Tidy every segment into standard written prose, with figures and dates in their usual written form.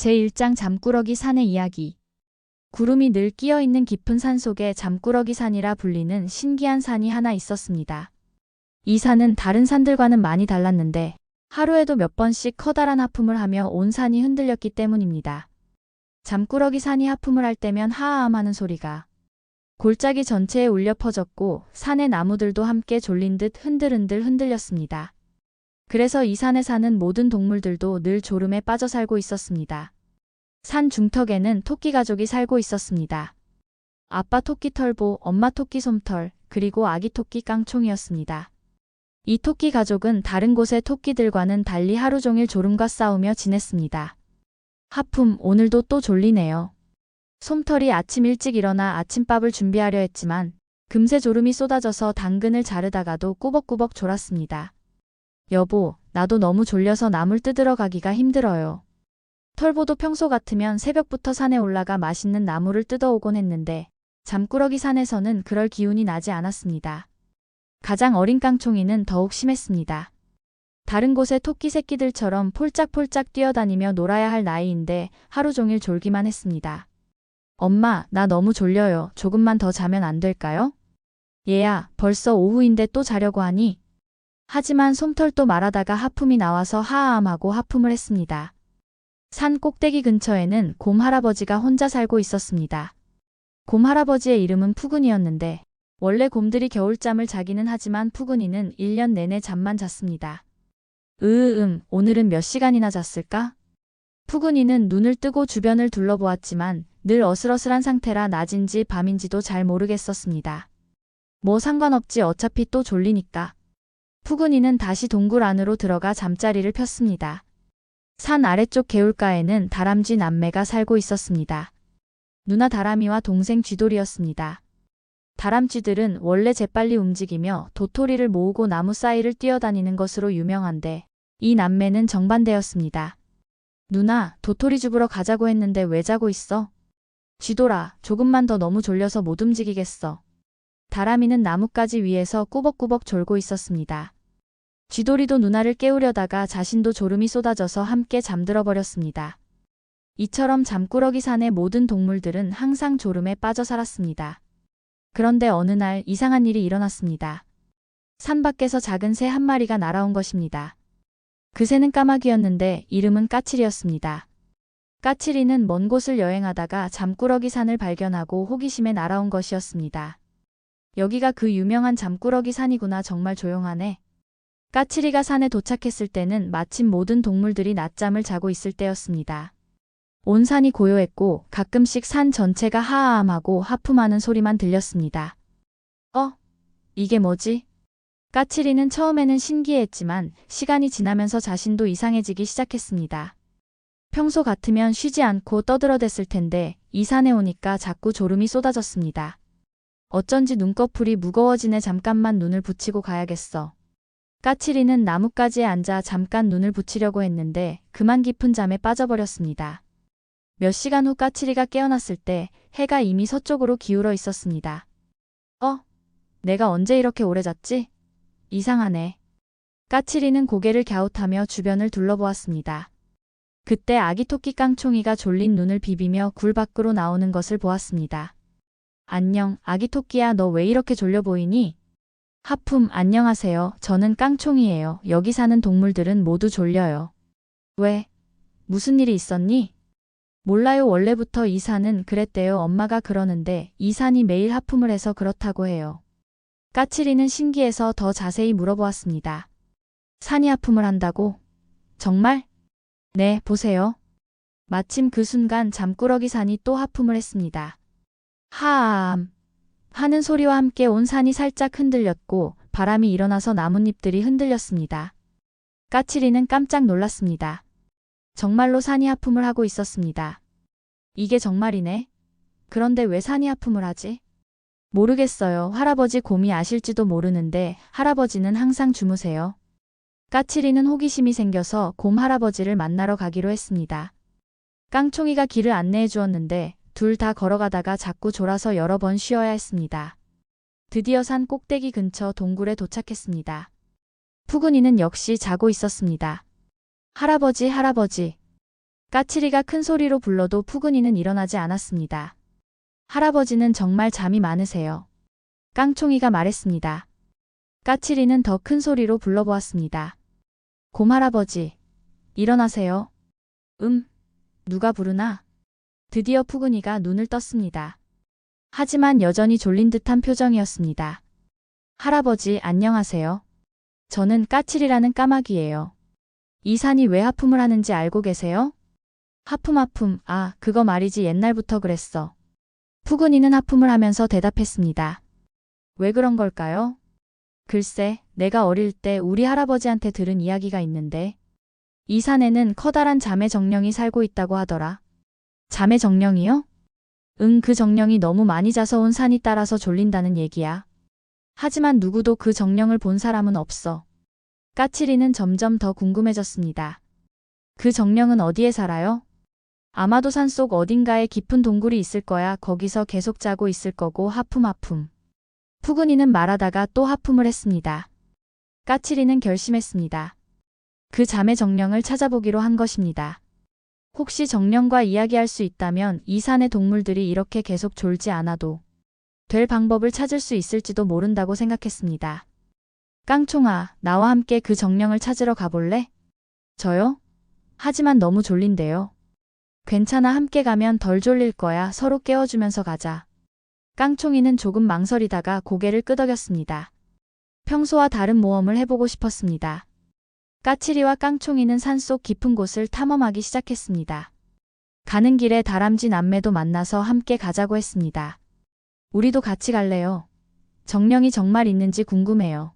제1장 잠꾸러기 산의 이야기. 구름이 늘 끼어있는 깊은 산 속에 잠꾸러기 산이라 불리는 신기한 산이 하나 있었습니다. 이 산은 다른 산들과는 많이 달랐는데 하루에도 몇 번씩 커다란 하품을 하며 온 산이 흔들렸기 때문입니다. 잠꾸러기 산이 하품을 할 때면 하아암 하는 소리가 골짜기 전체에 울려 퍼졌고 산의 나무들도 함께 졸린 듯 흔들흔들 흔들렸습니다. 그래서 이 산에 사는 모든 동물들도 늘 졸음에 빠져 살고 있었습니다. 산 중턱에는 토끼 가족이 살고 있었습니다. 아빠 토끼 털보, 엄마 토끼 솜털, 그리고 아기 토끼 깡총이었습니다. 이 토끼 가족은 다른 곳의 토끼들과는 달리 하루 종일 졸음과 싸우며 지냈습니다. 하품, 오늘도 또 졸리네요. 솜털이 아침 일찍 일어나 아침밥을 준비하려 했지만 금세 졸음이 쏟아져서 당근을 자르다가도 꾸벅꾸벅 졸았습니다. 여보, 나도 너무 졸려서 나물 뜯으러 가기가 힘들어요. 털보도 평소 같으면 새벽부터 산에 올라가 맛있는 나물을 뜯어오곤 했는데 잠꾸러기 산에서는 그럴 기운이 나지 않았습니다. 가장 어린 깡총이는 더욱 심했습니다. 다른 곳의 토끼 새끼들처럼 폴짝폴짝 뛰어다니며 놀아야 할 나이인데 하루 종일 졸기만 했습니다. 엄마, 나 너무 졸려요. 조금만 더 자면 안 될까요? 얘야, 벌써 오후인데 또 자려고 하니? 하지만 솜털도 말하다가 하품이 나와서 하아암하고 하품을 했습니다. 산 꼭대기 근처에는 곰 할아버지가 혼자 살고 있었습니다. 곰 할아버지의 이름은 푸근이었는데 원래 곰들이 겨울잠을 자기는 하지만 푸근이는 1년 내내 잠만 잤습니다. 오늘은 몇 시간이나 잤을까? 푸근이는 눈을 뜨고 주변을 둘러보았지만 늘 어슬어슬한 상태라 낮인지 밤인지도 잘 모르겠었습니다. 뭐 상관없지, 어차피 또 졸리니까. 푸근이는 다시 동굴 안으로 들어가 잠자리를 폈습니다. 산 아래쪽 개울가에는 다람쥐 남매가 살고 있었습니다. 누나 다람이와 동생 쥐돌이였습니다. 다람쥐들은 원래 재빨리 움직이며 도토리를 모으고 나무 사이를 뛰어다니는 것으로 유명한데 이 남매는 정반대였습니다. 누나, 도토리 줍으러 가자고 했는데 왜 자고 있어? 쥐돌아, 조금만 더 너무 졸려서 못 움직이겠어. 다람이는 나뭇가지 위에서 꾸벅꾸벅 졸고 있었습니다. 쥐돌이도 누나를 깨우려다가 자신도 졸음이 쏟아져서 함께 잠들어 버렸습니다. 이처럼 잠꾸러기 산의 모든 동물들은 항상 졸음에 빠져 살았습니다. 그런데 어느 날 이상한 일이 일어났습니다. 산 밖에서 작은 새 한 마리가 날아온 것입니다. 그 새는 까마귀였는데 이름은 까칠이었습니다. 까칠이는 먼 곳을 여행하다가 잠꾸러기 산을 발견하고 호기심에 날아온 것이었습니다. 여기가 그 유명한 잠꾸러기 산이구나. 정말 조용하네. 까칠이가 산에 도착했을 때는 마침 모든 동물들이 낮잠을 자고 있을 때였습니다. 온 산이 고요했고 가끔씩 산 전체가 하아암하고 하품하는 소리만 들렸습니다. 이게 뭐지? 까칠이는 처음에는 신기해했지만 시간이 지나면서 자신도 이상해지기 시작했습니다. 평소 같으면 쉬지 않고 떠들어댔을 텐데 이 산에 오니까 자꾸 졸음이 쏟아졌습니다. 어쩐지 눈꺼풀이 무거워지네. 잠깐만 눈을 붙이고 가야겠어. 까칠이는 나뭇가지에 앉아 잠깐 눈을 붙이려고 했는데 그만 깊은 잠에 빠져버렸습니다. 몇 시간 후 까칠이가 깨어났을 때 해가 이미 서쪽으로 기울어 있었습니다. 내가 언제 이렇게 오래 잤지? 이상하네. 까칠이는 고개를 갸웃하며 주변을 둘러보았습니다. 그때 아기 토끼 깡총이가 졸린 눈을 비비며 굴 밖으로 나오는 것을 보았습니다. 안녕, 아기 토끼야, 너 왜 이렇게 졸려 보이니? 하품, 안녕하세요. 저는 깡총이에요. 여기 사는 동물들은 모두 졸려요. 왜? 무슨 일이 있었니? 몰라요. 원래부터 이 산은 그랬대요. 엄마가 그러는데 이 산이 매일 하품을 해서 그렇다고 해요. 까칠이는 신기해서 더 자세히 물어보았습니다. 산이 하품을 한다고? 정말? 네, 보세요. 마침 그 순간 잠꾸러기 산이 또 하품을 했습니다. 하아암 하는 소리와 함께 온 산이 살짝 흔들렸고 바람이 일어나서 나뭇잎들이 흔들렸습니다. 까칠이는 깜짝 놀랐습니다. 정말로 산이 하품을 하고 있었습니다. 이게 정말이네. 그런데 왜 산이 하품을 하지? 모르겠어요. 할아버지 곰이 아실지도 모르는데 할아버지는 항상 주무세요. 까칠이는 호기심이 생겨서 곰 할아버지를 만나러 가기로 했습니다. 깡총이가 길을 안내해 주었는데 둘 다 걸어가다가 자꾸 졸아서 여러 번 쉬어야 했습니다. 드디어 산 꼭대기 근처 동굴에 도착했습니다. 푸근이는 역시 자고 있었습니다. 할아버지, 까칠이가 큰 소리로 불러도 푸근이는 일어나지 않았습니다. 할아버지는 정말 잠이 많으세요. 깡총이가 말했습니다. 까칠이는 더 큰 소리로 불러보았습니다. 곰할아버지, 일어나세요. 누가 부르나? 드디어 푸근이가 눈을 떴습니다. 하지만 여전히 졸린 듯한 표정이었습니다. 할아버지, 안녕하세요. 저는 까칠이라는 까마귀예요. 이 산이 왜 하품을 하는지 알고 계세요? 하품, 아, 그거 말이지 옛날부터 그랬어. 푸근이는 하품을 하면서 대답했습니다. 왜 그런 걸까요? 글쎄, 내가 어릴 때 우리 할아버지한테 들은 이야기가 있는데 이 산에는 커다란 자매 정령이 살고 있다고 하더라. 자매 정령이요? 그 정령이 너무 많이 자서 온 산이 따라서 졸린다는 얘기야. 하지만 누구도 그 정령을 본 사람은 없어. 까칠이는 점점 더 궁금해졌습니다. 그 정령은 어디에 살아요? 아마도 산속 어딘가에 깊은 동굴이 있을 거야. 거기서 계속 자고 있을 거고 하품. 푸근이는 말하다가 또 하품을 했습니다. 까칠이는 결심했습니다. 그 자매 정령을 찾아보기로 한 것입니다. 혹시 정령과 이야기할 수 있다면 이 산의 동물들이 이렇게 계속 졸지 않아도 될 방법을 찾을 수 있을지도 모른다고 생각했습니다. 깡총아, 나와 함께 그 정령을 찾으러 가볼래? 저요? 하지만 너무 졸린데요. 괜찮아, 함께 가면 덜 졸릴 거야. 서로 깨워주면서 가자. 깡총이는 조금 망설이다가 고개를 끄덕였습니다. 평소와 다른 모험을 해보고 싶었습니다. 까칠이와 깡총이는 산속 깊은 곳을 탐험하기 시작했습니다. 가는 길에 다람쥐 남매도 만나서 함께 가자고 했습니다. 우리도 같이 갈래요. 정령이 정말 있는지 궁금해요.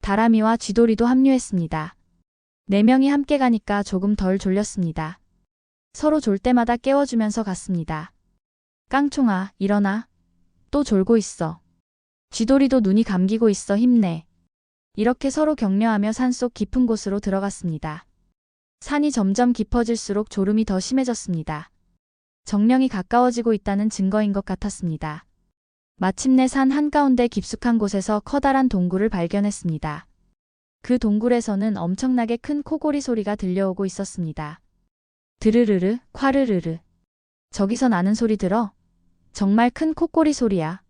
다람이와 쥐돌이도 합류했습니다. 4명이 함께 가니까 조금 덜 졸렸습니다. 서로 졸 때마다 깨워주면서 갔습니다. 깡총아, 일어나. 또 졸고 있어. 쥐돌이도 눈이 감기고 있어. 힘내. 이렇게 서로 격려하며 산속 깊은 곳으로 들어갔습니다. 산이 점점 깊어질수록 졸음이 더 심해졌습니다. 정령이 가까워지고 있다는 증거인 것 같았습니다. 마침내 산 한가운데 깊숙한 곳에서 커다란 동굴을 발견했습니다. 그 동굴에서는 엄청나게 큰 코골이 소리가 들려오고 있었습니다. 드르르르, 콰르르르. 저기서 나는 소리 들어? 정말 큰 콧꼬리 소리야.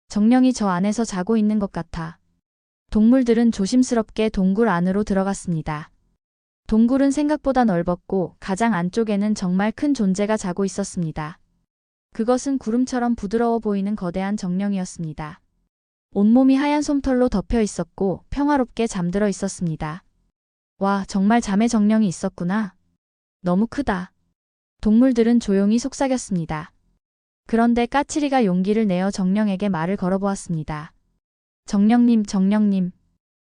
정령이 저 안에서 자고 있는 것 같아. 동물들은 조심스럽게 동굴 안으로 들어갔습니다. 동굴은 생각보다 넓었고 가장 안쪽에는 정말 큰 존재가 자고 있었습니다. 그것은 구름처럼 부드러워 보이는 거대한 정령이었습니다. 온몸이 하얀 솜털로 덮여 있었고 평화롭게 잠들어 있었습니다. 와, 정말 잠의 정령이 있었구나. 너무 크다. 동물들은 조용히 속삭였습니다. 그런데 까칠이가 용기를 내어 정령에게 말을 걸어보았습니다. 정령님.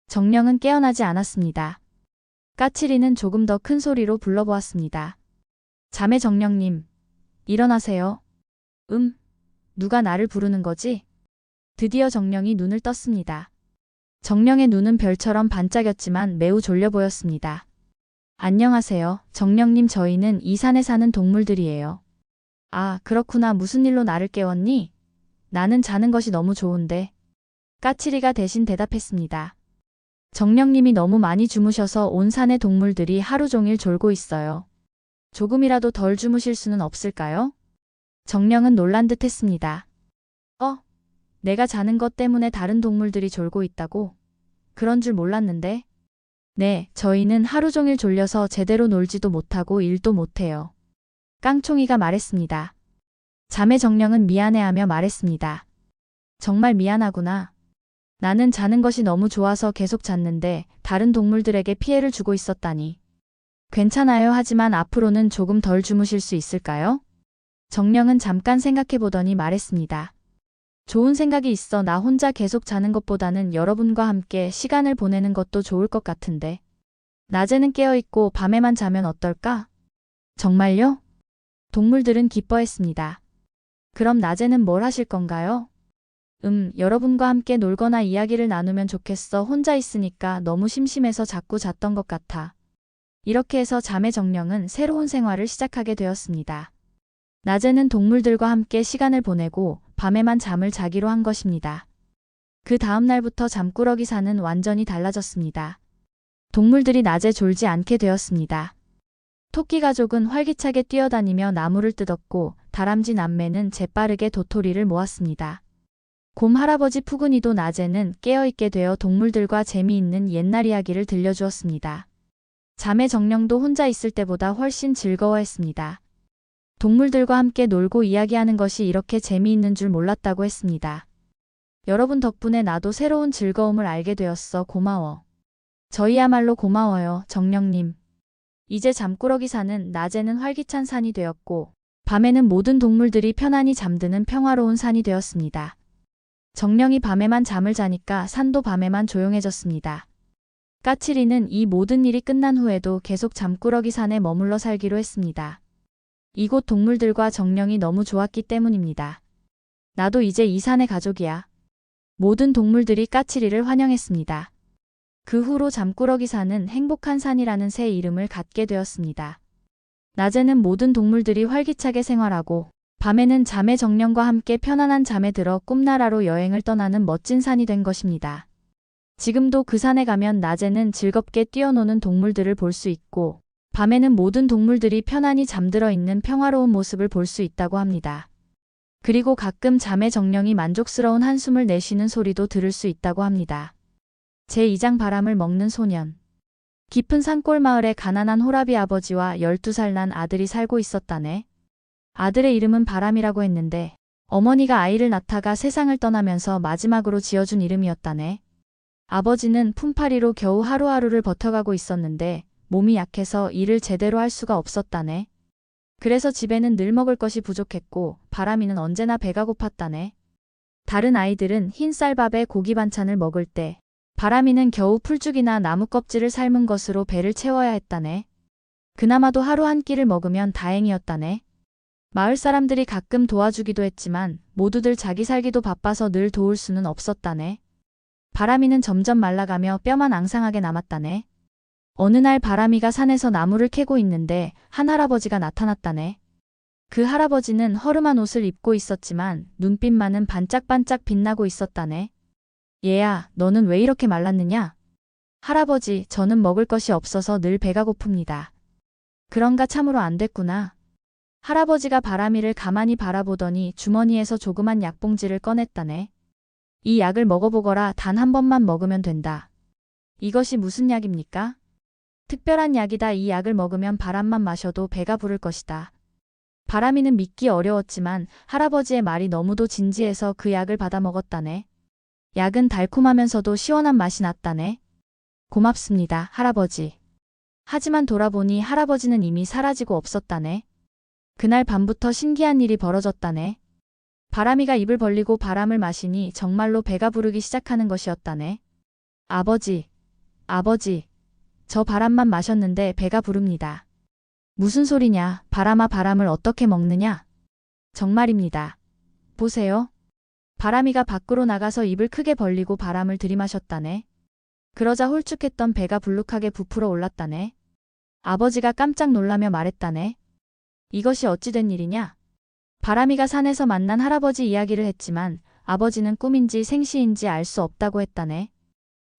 정령은 깨어나지 않았습니다. 까칠이는 조금 더 큰 소리로 불러보았습니다. 자매 정령님, 일어나세요. 누가 나를 부르는 거지? 드디어 정령이 눈을 떴습니다. 정령의 눈은 별처럼 반짝였지만 매우 졸려 보였습니다. 안녕하세요, 정령님. 저희는 이 산에 사는 동물들이에요. 아, 그렇구나. 무슨 일로 나를 깨웠니? 나는 자는 것이 너무 좋은데. 까칠이가 대신 대답했습니다. 정령님이 너무 많이 주무셔서 온 산의 동물들이 하루 종일 졸고 있어요. 조금이라도 덜 주무실 수는 없을까요? 정령은 놀란 듯 했습니다. 내가 자는 것 때문에 다른 동물들이 졸고 있다고? 그런 줄 몰랐는데. 네, 저희는 하루 종일 졸려서 제대로 놀지도 못하고 일도 못해요. 깡총이가 말했습니다. 자매 정령은 미안해하며 말했습니다. 정말 미안하구나. 나는 자는 것이 너무 좋아서 계속 잤는데 다른 동물들에게 피해를 주고 있었다니. 괜찮아요. 하지만 앞으로는 조금 덜 주무실 수 있을까요? 정령은 잠깐 생각해보더니 말했습니다. 좋은 생각이 있어. 나 혼자 계속 자는 것보다는 여러분과 함께 시간을 보내는 것도 좋을 것 같은데. 낮에는 깨어있고 밤에만 자면 어떨까? 정말요? 동물들은 기뻐했습니다. 그럼 낮에는 뭘 하실 건가요? 여러분과 함께 놀거나 이야기를 나누면 좋겠어. 혼자 있으니까 너무 심심해서 자꾸 잤던 것 같아. 이렇게 해서 자매 정령은 새로운 생활을 시작하게 되었습니다. 낮에는 동물들과 함께 시간을 보내고 밤에만 잠을 자기로 한 것입니다. 그 다음 날부터 잠꾸러기 산은 완전히 달라졌습니다. 동물들이 낮에 졸지 않게 되었습니다. 토끼 가족은 활기차게 뛰어다니며 나무를 뜯었고 다람쥐 남매는 재빠르게 도토리를 모았습니다. 곰 할아버지 푸근이도 낮에는 깨어있게 되어 동물들과 재미있는 옛날 이야기를 들려주었습니다. 자매 정령도 혼자 있을 때보다 훨씬 즐거워했습니다. 동물들과 함께 놀고 이야기하는 것이 이렇게 재미있는 줄 몰랐다고 했습니다. 여러분 덕분에 나도 새로운 즐거움을 알게 되었어. 고마워. 저희야말로 고마워요, 정령님. 이제 잠꾸러기 산은 낮에는 활기찬 산이 되었고 밤에는 모든 동물들이 편안히 잠드는 평화로운 산이 되었습니다. 정령이 밤에만 잠을 자니까 산도 밤에만 조용해졌습니다. 까칠이는 이 모든 일이 끝난 후에도 계속 잠꾸러기 산에 머물러 살기로 했습니다. 이곳 동물들과 정령이 너무 좋았기 때문입니다. 나도 이제 이 산의 가족이야. 모든 동물들이 까칠이를 환영했습니다. 그 후로 잠꾸러기 산은 행복한 산이라는 새 이름을 갖게 되었습니다. 낮에는 모든 동물들이 활기차게 생활하고 밤에는 자매 정령과 함께 편안한 잠에 들어 꿈나라로 여행을 떠나는 멋진 산이 된 것입니다. 지금도 그 산에 가면 낮에는 즐겁게 뛰어노는 동물들을 볼 수 있고 밤에는 모든 동물들이 편안히 잠들어 있는 평화로운 모습을 볼 수 있다고 합니다. 그리고 가끔 자매 정령이 만족스러운 한숨을 내쉬는 소리도 들을 수 있다고 합니다. 제2장 바람을 먹는 소년. 깊은 산골 마을에 가난한 호라비 아버지와 12살 난 아들이 살고 있었다네. 아들의 이름은 바람이라고 했는데 어머니가 아이를 낳다가 세상을 떠나면서 마지막으로 지어준 이름이었다네. 아버지는 품팔이로 겨우 하루하루를 버텨가고 있었는데 몸이 약해서 일을 제대로 할 수가 없었다네. 그래서 집에는 늘 먹을 것이 부족했고 바람이는 언제나 배가 고팠다네. 다른 아이들은 흰 쌀밥에 고기 반찬을 먹을 때 바람이는 겨우 풀죽이나 나무 껍질을 삶은 것으로 배를 채워야 했다네. 그나마도 하루 한 끼를 먹으면 다행이었다네. 마을 사람들이 가끔 도와주기도 했지만 모두들 자기 살기도 바빠서 늘 도울 수는 없었다네. 바람이는 점점 말라가며 뼈만 앙상하게 남았다네. 어느 날 바람이가 산에서 나무를 캐고 있는데 한 할아버지가 나타났다네. 그 할아버지는 허름한 옷을 입고 있었지만 눈빛만은 반짝반짝 빛나고 있었다네. 얘야, 너는 왜 이렇게 말랐느냐? 할아버지, 저는 먹을 것이 없어서 늘 배가 고픕니다. 그런가 참으로 안 됐구나. 할아버지가 바람이를 가만히 바라보더니 주머니에서 조그만 약봉지를 꺼냈다네. 이 약을 먹어보거라. 단 한 번만 먹으면 된다. 이것이 무슨 약입니까? 특별한 약이다. 이 약을 먹으면 바람만 마셔도 배가 부를 것이다. 바람이는 믿기 어려웠지만 할아버지의 말이 너무도 진지해서 그 약을 받아 먹었다네. 약은 달콤하면서도 시원한 맛이 났다네. 고맙습니다, 할아버지. 하지만 돌아보니 할아버지는 이미 사라지고 없었다네. 그날 밤부터 신기한 일이 벌어졌다네. 바람이가 입을 벌리고 바람을 마시니 정말로 배가 부르기 시작하는 것이었다네. 아버지, 아버지, 저 바람만 마셨는데 배가 부릅니다. 무슨 소리냐? 바람아, 바람을 어떻게 먹느냐? 정말입니다. 보세요. 바람이가 밖으로 나가서 입을 크게 벌리고 바람을 들이마셨다네. 그러자 홀쭉했던 배가 불룩하게 부풀어 올랐다네. 아버지가 깜짝 놀라며 말했다네. 이것이 어찌 된 일이냐? 바람이가 산에서 만난 할아버지 이야기를 했지만 아버지는 꿈인지 생시인지 알 수 없다고 했다네.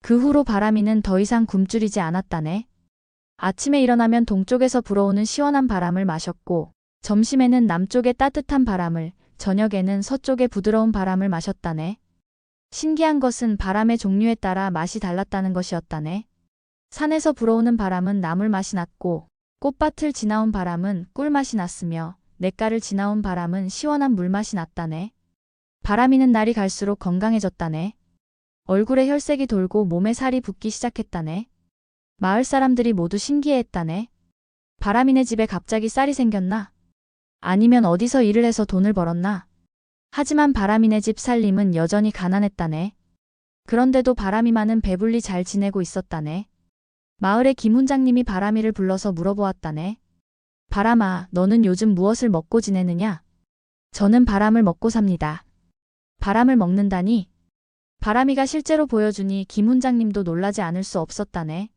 그 후로 바람이는 더 이상 굶주리지 않았다네. 아침에 일어나면 동쪽에서 불어오는 시원한 바람을 마셨고 점심에는 남쪽의 따뜻한 바람을, 저녁에는 서쪽의 부드러운 바람을 마셨다네. 신기한 것은 바람의 종류에 따라 맛이 달랐다는 것이었다네. 산에서 불어오는 바람은 나물 맛이 났고 꽃밭을 지나온 바람은 꿀맛이 났으며 냇가를 지나온 바람은 시원한 물맛이 났다네. 바람이는 날이 갈수록 건강해졌다네. 얼굴에 혈색이 돌고 몸에 살이 붙기 시작했다네. 마을 사람들이 모두 신기해했다네. 바람이네 집에 갑자기 쌀이 생겼나? 아니면 어디서 일을 해서 돈을 벌었나? 하지만 바람이네 집 살림은 여전히 가난했다네. 그런데도 바람이만은 배불리 잘 지내고 있었다네. 마을의 김훈장님이 바람이를 불러서 물어보았다네. 바람아, 너는 요즘 무엇을 먹고 지내느냐? 저는 바람을 먹고 삽니다. 바람을 먹는다니? 바람이가 실제로 보여주니 김훈장님도 놀라지 않을 수 없었다네.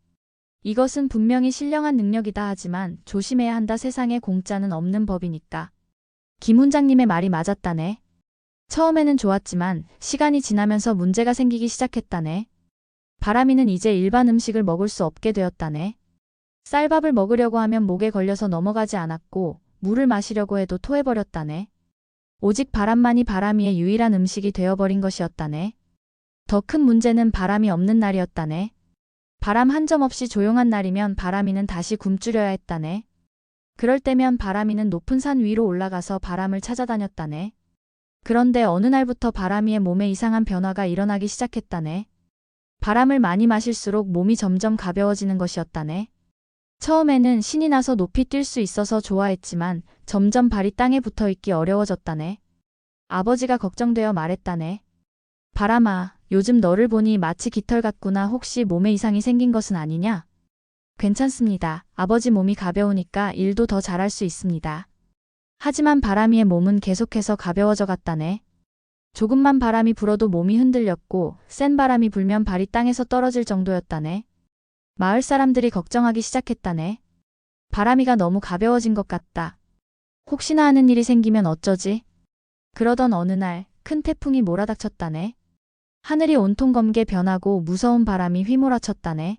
이것은 분명히 신령한 능력이다 하지만 조심해야 한다. 세상에 공짜는 없는 법이니까. 김훈장님의 말이 맞았다네. 처음에는 좋았지만 시간이 지나면서 문제가 생기기 시작했다네. 바람이는 이제 일반 음식을 먹을 수 없게 되었다네. 쌀밥을 먹으려고 하면 목에 걸려서 넘어가지 않았고 물을 마시려고 해도 토해버렸다네. 오직 바람만이 바람이의 유일한 음식이 되어버린 것이었다네. 더 큰 문제는 바람이 없는 날이었다네. 바람 한 점 없이 조용한 날이면 바람이는 다시 굶주려야 했다네. 그럴 때면 바람이는 높은 산 위로 올라가서 바람을 찾아다녔다네. 그런데 어느 날부터 바람이의 몸에 이상한 변화가 일어나기 시작했다네. 바람을 많이 마실수록 몸이 점점 가벼워지는 것이었다네. 처음에는 신이 나서 높이 뛸 수 있어서 좋아했지만 점점 발이 땅에 붙어 있기 어려워졌다네. 아버지가 걱정되어 말했다네. 바람아, 요즘 너를 보니 마치 깃털 같구나. 혹시 몸에 이상이 생긴 것은 아니냐? 괜찮습니다. 아버지 몸이 가벼우니까 일도 더 잘할 수 있습니다. 하지만 바람이의 몸은 계속해서 가벼워져 갔다네. 조금만 바람이 불어도 몸이 흔들렸고 센 바람이 불면 발이 땅에서 떨어질 정도였다네. 마을 사람들이 걱정하기 시작했다네. 바람이가 너무 가벼워진 것 같다. 혹시나 하는 일이 생기면 어쩌지? 그러던 어느 날 큰 태풍이 몰아닥쳤다네. 하늘이 온통 검게 변하고 무서운 바람이 휘몰아쳤다네.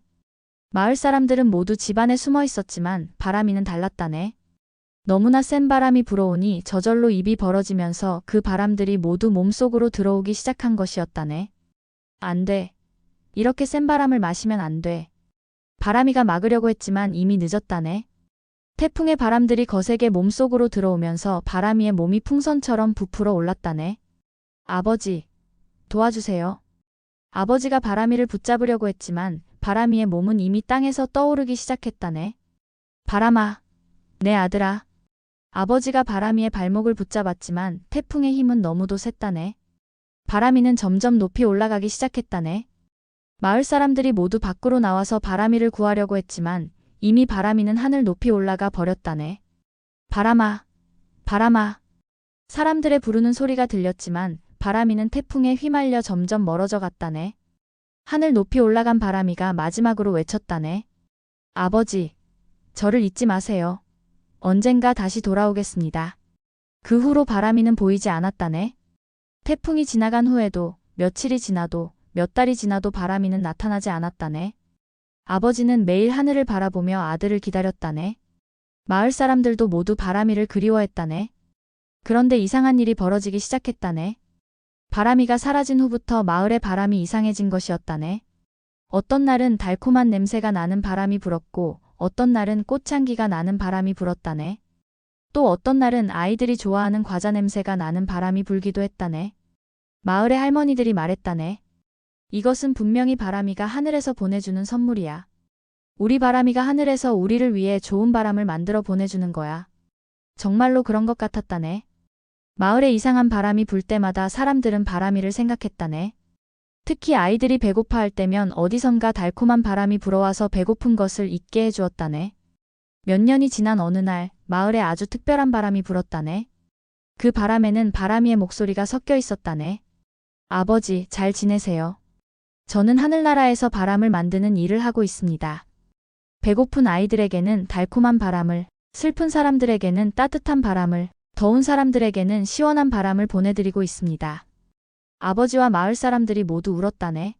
마을 사람들은 모두 집 안에 숨어 있었지만 바람이는 달랐다네. 너무나 센 바람이 불어오니 저절로 입이 벌어지면서 그 바람들이 모두 몸속으로 들어오기 시작한 것이었다네. 안 돼. 이렇게 센 바람을 마시면 안 돼. 바람이가 막으려고 했지만 이미 늦었다네. 태풍의 바람들이 거세게 몸속으로 들어오면서 바람이의 몸이 풍선처럼 부풀어 올랐다네. 아버지, 도와주세요. 아버지가 바람이를 붙잡으려고 했지만 바람이의 몸은 이미 땅에서 떠오르기 시작했다네. 바람아, 내 아들아. 아버지가 바람이의 발목을 붙잡았지만 태풍의 힘은 너무도 셌다네. 바람이는 점점 높이 올라가기 시작했다네. 마을 사람들이 모두 밖으로 나와서 바람이를 구하려고 했지만 이미 바람이는 하늘 높이 올라가 버렸다네. 바람아, 바람아. 사람들의 부르는 소리가 들렸지만 바람이는 태풍에 휘말려 점점 멀어져 갔다네. 하늘 높이 올라간 바람이가 마지막으로 외쳤다네. 아버지, 저를 잊지 마세요. 언젠가 다시 돌아오겠습니다. 그 후로 바람이는 보이지 않았다네. 태풍이 지나간 후에도 며칠이 지나도 몇 달이 지나도 바람이는 나타나지 않았다네. 아버지는 매일 하늘을 바라보며 아들을 기다렸다네. 마을 사람들도 모두 바람이를 그리워했다네. 그런데 이상한 일이 벌어지기 시작했다네. 바람이가 사라진 후부터 마을의 바람이 이상해진 것이었다네. 어떤 날은 달콤한 냄새가 나는 바람이 불었고 어떤 날은 꽃향기가 나는 바람이 불었다네. 또 어떤 날은 아이들이 좋아하는 과자 냄새가 나는 바람이 불기도 했다네. 마을의 할머니들이 말했다네. 이것은 분명히 바람이가 하늘에서 보내주는 선물이야. 우리 바람이가 하늘에서 우리를 위해 좋은 바람을 만들어 보내주는 거야. 정말로 그런 것 같았다네. 마을에 이상한 바람이 불 때마다 사람들은 바람이를 생각했다네. 특히 아이들이 배고파할 때면 어디선가 달콤한 바람이 불어와서 배고픈 것을 잊게 해주었다네. 몇 년이 지난 어느 날 마을에 아주 특별한 바람이 불었다네. 그 바람에는 바람이의 목소리가 섞여 있었다네. 아버지, 잘 지내세요. 저는 하늘나라에서 바람을 만드는 일을 하고 있습니다. 배고픈 아이들에게는 달콤한 바람을, 슬픈 사람들에게는 따뜻한 바람을, 더운 사람들에게는 시원한 바람을 보내드리고 있습니다. 아버지와 마을 사람들이 모두 울었다네.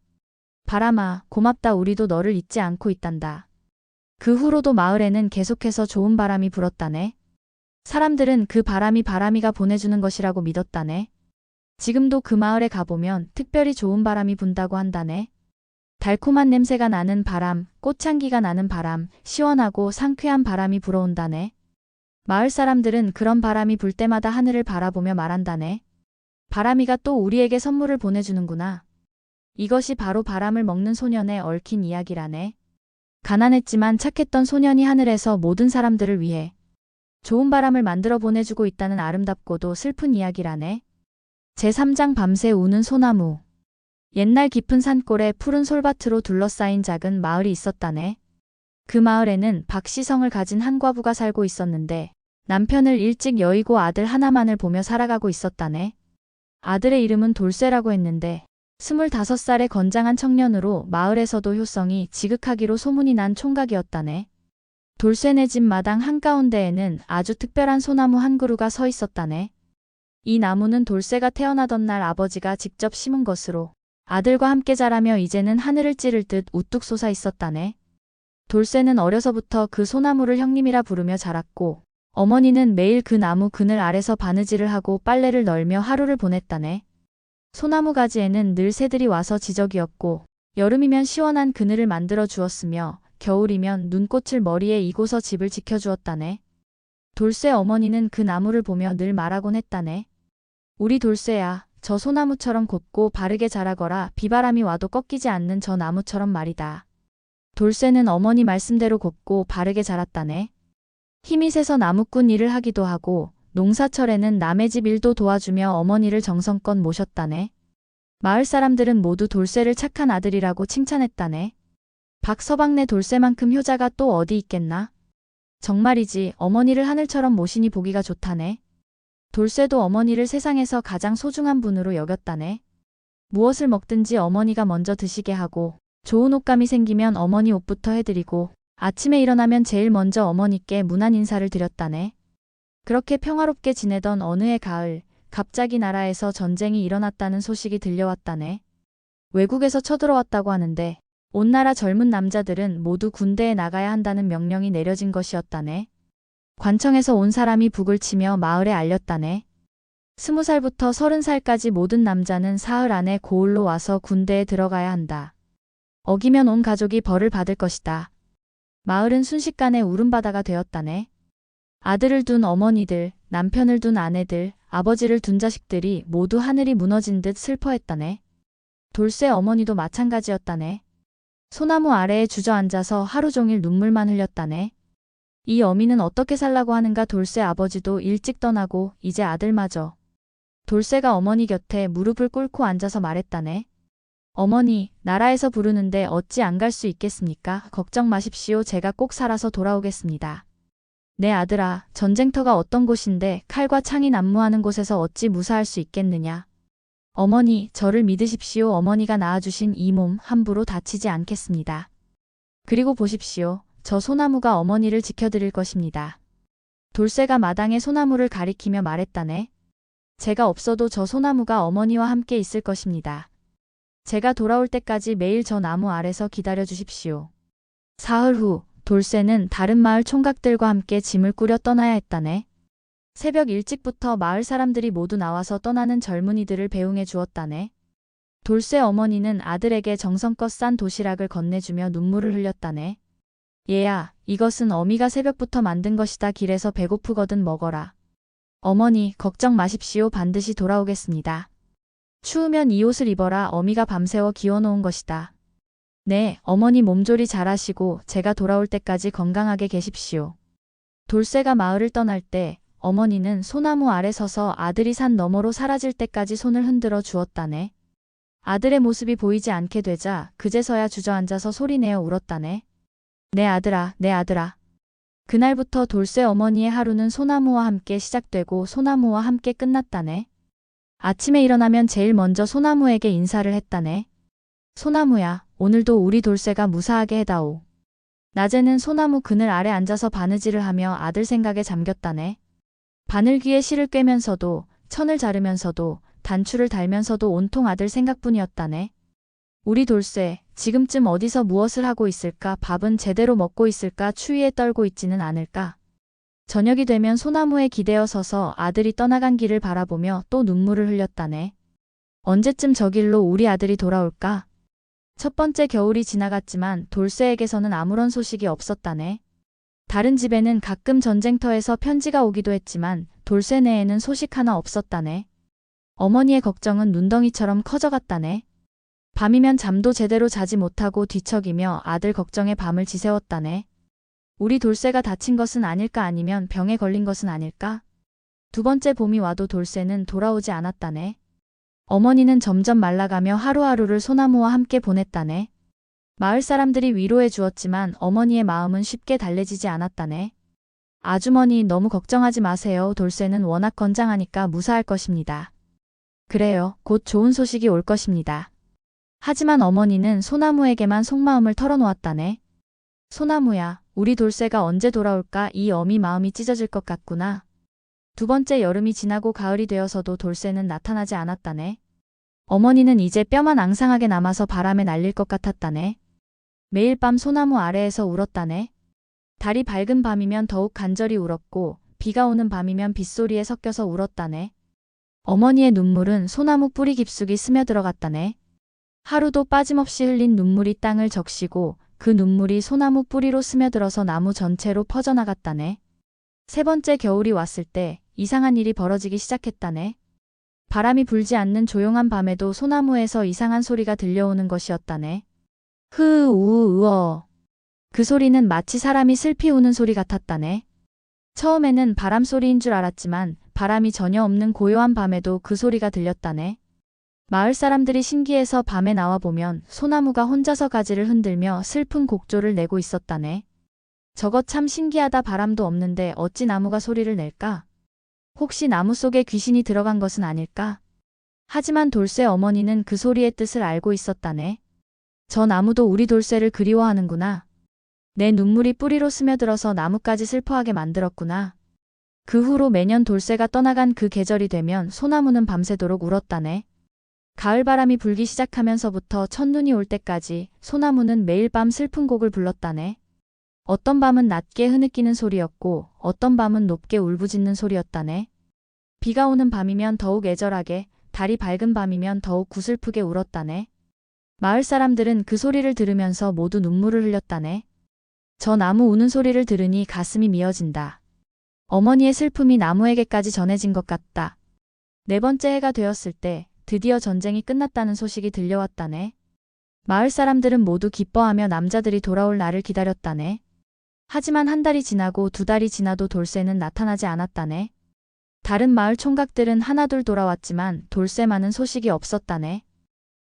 바람아, 고맙다. 우리도 너를 잊지 않고 있단다. 그 후로도 마을에는 계속해서 좋은 바람이 불었다네. 사람들은 그 바람이 바람이가 보내주는 것이라고 믿었다네. 지금도 그 마을에 가보면 특별히 좋은 바람이 분다고 한다네. 달콤한 냄새가 나는 바람, 꽃향기가 나는 바람, 시원하고 상쾌한 바람이 불어온다네. 마을 사람들은 그런 바람이 불 때마다 하늘을 바라보며 말한다네. 바람이가 또 우리에게 선물을 보내주는구나. 이것이 바로 바람을 먹는 소년의 얽힌 이야기라네. 가난했지만 착했던 소년이 하늘에서 모든 사람들을 위해 좋은 바람을 만들어 보내주고 있다는 아름답고도 슬픈 이야기라네. 제3장 밤새 우는 소나무. 옛날 깊은 산골에 푸른 솔밭으로 둘러싸인 작은 마을이 있었다네. 그 마을에는 박시성을 가진 한 과부가 살고 있었는데 남편을 일찍 여의고 아들 하나만을 보며 살아가고 있었다네. 아들의 이름은 돌쇠라고 했는데 25살의 건장한 청년으로 마을에서도 효성이 지극하기로 소문이 난 총각이었다네. 돌쇠네 집 마당 한가운데에는 아주 특별한 소나무 한 그루가 서 있었다네. 이 나무는 돌쇠가 태어나던 날 아버지가 직접 심은 것으로 아들과 함께 자라며 이제는 하늘을 찌를 듯 우뚝 솟아 있었다네. 돌쇠는 어려서부터 그 소나무를 형님이라 부르며 자랐고 어머니는 매일 그 나무 그늘 아래서 바느질을 하고 빨래를 널며 하루를 보냈다네. 소나무 가지에는 늘 새들이 와서 지저귀었고 여름이면 시원한 그늘을 만들어 주었으며 겨울이면 눈꽃을 머리에 이고서 집을 지켜주었다네. 돌쇠 어머니는 그 나무를 보며 늘 말하곤 했다네. 우리 돌쇠야, 저 소나무처럼 곱고 바르게 자라거라. 비바람이 와도 꺾이지 않는 저 나무처럼 말이다. 돌쇠는 어머니 말씀대로 곱고 바르게 자랐다네. 힘이 세서 나무꾼 일을 하기도 하고 농사철에는 남의 집 일도 도와주며 어머니를 정성껏 모셨다네. 마을 사람들은 모두 돌쇠를 착한 아들이라고 칭찬했다네. 박서방네 돌쇠만큼 효자가 또 어디 있겠나? 정말이지 어머니를 하늘처럼 모시니 보기가 좋다네. 돌쇠도 어머니를 세상에서 가장 소중한 분으로 여겼다네. 무엇을 먹든지 어머니가 먼저 드시게 하고 좋은 옷감이 생기면 어머니 옷부터 해드리고 아침에 일어나면 제일 먼저 어머니께 문안 인사를 드렸다네. 그렇게 평화롭게 지내던 어느 해 가을, 갑자기 나라에서 전쟁이 일어났다는 소식이 들려왔다네. 외국에서 쳐들어왔다고 하는데 온 나라 젊은 남자들은 모두 군대에 나가야 한다는 명령이 내려진 것이었다네. 관청에서 온 사람이 북을 치며 마을에 알렸다네. 20살부터 30살까지 모든 남자는 사흘 안에 고을로 와서 군대에 들어가야 한다. 어기면 온 가족이 벌을 받을 것이다. 마을은 순식간에 울음바다가 되었다네. 아들을 둔 어머니들, 남편을 둔 아내들, 아버지를 둔 자식들이 모두 하늘이 무너진 듯 슬퍼했다네. 돌쇠 어머니도 마찬가지였다네. 소나무 아래에 주저앉아서 하루 종일 눈물만 흘렸다네. 이 어미는 어떻게 살라고 하는가. 돌쇠 아버지도 일찍 떠나고 이제 아들마저. 돌쇠가 어머니 곁에 무릎을 꿇고 앉아서 말했다네. 어머니, 나라에서 부르는데 어찌 안 갈 수 있겠습니까? 걱정 마십시오. 제가 꼭 살아서 돌아오겠습니다. 내 아들아, 전쟁터가 어떤 곳인데 칼과 창이 난무하는 곳에서 어찌 무사할 수 있겠느냐. 어머니, 저를 믿으십시오. 어머니가 낳아주신 이 몸 함부로 다치지 않겠습니다. 그리고 보십시오. 저 소나무가 어머니를 지켜드릴 것입니다. 돌쇠가 마당에 소나무를 가리키며 말했다네. 제가 없어도 저 소나무가 어머니와 함께 있을 것입니다. 제가 돌아올 때까지 매일 저 나무 아래서 기다려 주십시오. 사흘 후 돌쇠는 다른 마을 총각들과 함께 짐을 꾸려 떠나야 했다네. 새벽 일찍부터 마을 사람들이 모두 나와서 떠나는 젊은이들을 배웅해 주었다네. 돌쇠 어머니는 아들에게 정성껏 싼 도시락을 건네주며 눈물을 흘렸다네. 얘야, 이것은 어미가 새벽부터 만든 것이다. 길에서 배고프거든 먹어라. 어머니, 걱정 마십시오. 반드시 돌아오겠습니다. 추우면 이 옷을 입어라. 어미가 밤새워 기워놓은 것이다. 네, 어머니 몸조리 잘하시고 제가 돌아올 때까지 건강하게 계십시오. 돌쇠가 마을을 떠날 때 어머니는 소나무 아래 서서 아들이 산 너머로 사라질 때까지 손을 흔들어 주었다네. 아들의 모습이 보이지 않게 되자 그제서야 주저앉아서 소리내어 울었다네. 내 아들아, 내 아들아. 그날부터 돌쇠 어머니의 하루는 소나무와 함께 시작되고 소나무와 함께 끝났다네. 아침에 일어나면 제일 먼저 소나무에게 인사를 했다네. 소나무야, 오늘도 우리 돌쇠가 무사하게 해다오. 낮에는 소나무 그늘 아래 앉아서 바느질을 하며 아들 생각에 잠겼다네. 바늘귀에 실을 꿰면서도, 천을 자르면서도, 단추를 달면서도 온통 아들 생각뿐이었다네. 우리 돌쇠, 지금쯤 어디서 무엇을 하고 있을까? 밥은 제대로 먹고 있을까? 추위에 떨고 있지는 않을까? 저녁이 되면 소나무에 기대어 서서 아들이 떠나간 길을 바라보며 또 눈물을 흘렸다네. 언제쯤 저 길로 우리 아들이 돌아올까? 첫 번째 겨울이 지나갔지만 돌쇠에게서는 아무런 소식이 없었다네. 다른 집에는 가끔 전쟁터에서 편지가 오기도 했지만 돌쇠네에는 소식 하나 없었다네. 어머니의 걱정은 눈덩이처럼 커져갔다네. 밤이면 잠도 제대로 자지 못하고 뒤척이며 아들 걱정에 밤을 지새웠다네. 우리 돌쇠가 다친 것은 아닐까 아니면 병에 걸린 것은 아닐까? 두 번째 봄이 와도 돌쇠는 돌아오지 않았다네. 어머니는 점점 말라가며 하루하루를 소나무와 함께 보냈다네. 마을 사람들이 위로해 주었지만 어머니의 마음은 쉽게 달래지지 않았다네. 아주머니 너무 걱정하지 마세요. 돌쇠는 워낙 건장하니까 무사할 것입니다. 그래요. 곧 좋은 소식이 올 것입니다. 하지만 어머니는 소나무에게만 속마음을 털어놓았다네. 소나무야, 우리 돌쇠가 언제 돌아올까? 이 어미 마음이 찢어질 것 같구나. 두 번째 여름이 지나고 가을이 되어서도 돌쇠는 나타나지 않았다네. 어머니는 이제 뼈만 앙상하게 남아서 바람에 날릴 것 같았다네. 매일 밤 소나무 아래에서 울었다네. 달이 밝은 밤이면 더욱 간절히 울었고 비가 오는 밤이면 빗소리에 섞여서 울었다네. 어머니의 눈물은 소나무 뿌리 깊숙이 스며들어갔다네. 하루도 빠짐없이 흘린 눈물이 땅을 적시고 그 눈물이 소나무 뿌리로 스며들어서 나무 전체로 퍼져나갔다네. 세 번째 겨울이 왔을 때 이상한 일이 벌어지기 시작했다네. 바람이 불지 않는 조용한 밤에도 소나무에서 이상한 소리가 들려오는 것이었다네. 으어. 그 소리는 마치 사람이 슬피 우는 소리 같았다네. 처음에는 바람 소리인 줄 알았지만 바람이 전혀 없는 고요한 밤에도 그 소리가 들렸다네. 마을 사람들이 신기해서 밤에 나와보면 소나무가 혼자서 가지를 흔들며 슬픈 곡조를 내고 있었다네. 저것 참 신기하다. 바람도 없는데 어찌 나무가 소리를 낼까? 혹시 나무 속에 귀신이 들어간 것은 아닐까? 하지만 돌쇠 어머니는 그 소리의 뜻을 알고 있었다네. 저 나무도 우리 돌쇠를 그리워하는구나. 내 눈물이 뿌리로 스며들어서 나무까지 슬퍼하게 만들었구나. 그 후로 매년 돌쇠가 떠나간 그 계절이 되면 소나무는 밤새도록 울었다네. 가을바람이 불기 시작하면서부터 첫눈이 올 때까지 소나무는 매일 밤 슬픈 곡을 불렀다네. 어떤 밤은 낮게 흐느끼는 소리였고 어떤 밤은 높게 울부짖는 소리였다네. 비가 오는 밤이면 더욱 애절하게, 달이 밝은 밤이면 더욱 구슬프게 울었다네. 마을 사람들은 그 소리를 들으면서 모두 눈물을 흘렸다네. 저 나무 우는 소리를 들으니 가슴이 미어진다. 어머니의 슬픔이 나무에게까지 전해진 것 같다. 네 번째 해가 되었을 때 드디어 전쟁이 끝났다는 소식이 들려왔다네. 마을 사람들은 모두 기뻐하며 남자들이 돌아올 날을 기다렸다네. 하지만 한 달이 지나고 두 달이 지나도 돌쇠는 나타나지 않았다네. 다른 마을 총각들은 하나둘 돌아왔지만 돌쇠만은 소식이 없었다네.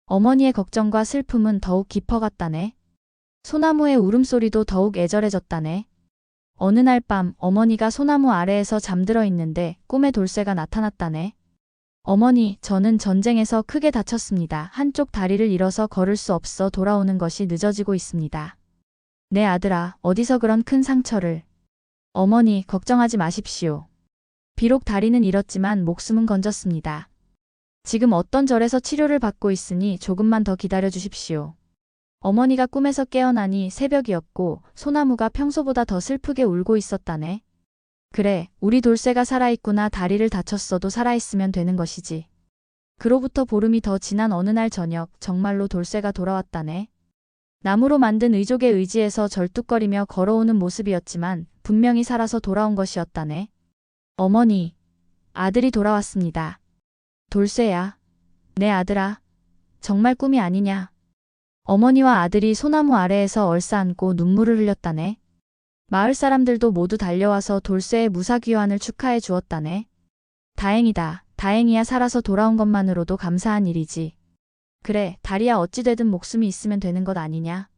어머니의 걱정과 슬픔은 더욱 깊어갔다네. 소나무의 울음소리도 더욱 애절해졌다네. 어느 날 밤 어머니가 소나무 아래에서 잠들어 있는데 꿈에 돌쇠가 나타났다네. 어머니, 저는 전쟁에서 크게 다쳤습니다. 한쪽 다리를 잃어서 걸을 수 없어 돌아오는 것이 늦어지고 있습니다. 내 아들아, 어디서 그런 큰 상처를. 어머니, 걱정하지 마십시오. 비록 다리는 잃었지만 목숨은 건졌습니다. 지금 어떤 절에서 치료를 받고 있으니 조금만 더 기다려 주십시오. 어머니가 꿈에서 깨어나니 새벽이었고 소나무가 평소보다 더 슬프게 울고 있었다네. 그래, 우리 돌쇠가 살아있구나. 다리를 다쳤어도 살아있으면 되는 것이지. 그로부터 보름이 더 지난 어느 날 저녁, 정말로 돌쇠가 돌아왔다네. 나무로 만든 의족의 의지에서 절뚝거리며 걸어오는 모습이었지만 분명히 살아서 돌아온 것이었다네. 어머니, 아들이 돌아왔습니다. 돌쇠야, 내 아들아, 정말 꿈이 아니냐. 어머니와 아들이 소나무 아래에서 얼싸안고 눈물을 흘렸다네. 마을 사람들도 모두 달려와서 돌쇠의 무사귀환을 축하해 주었다네. 다행이다. 다행이야. 살아서 돌아온 것만으로도 감사한 일이지. 그래, 다리야, 어찌되든 목숨이 있으면 되는 것 아니냐.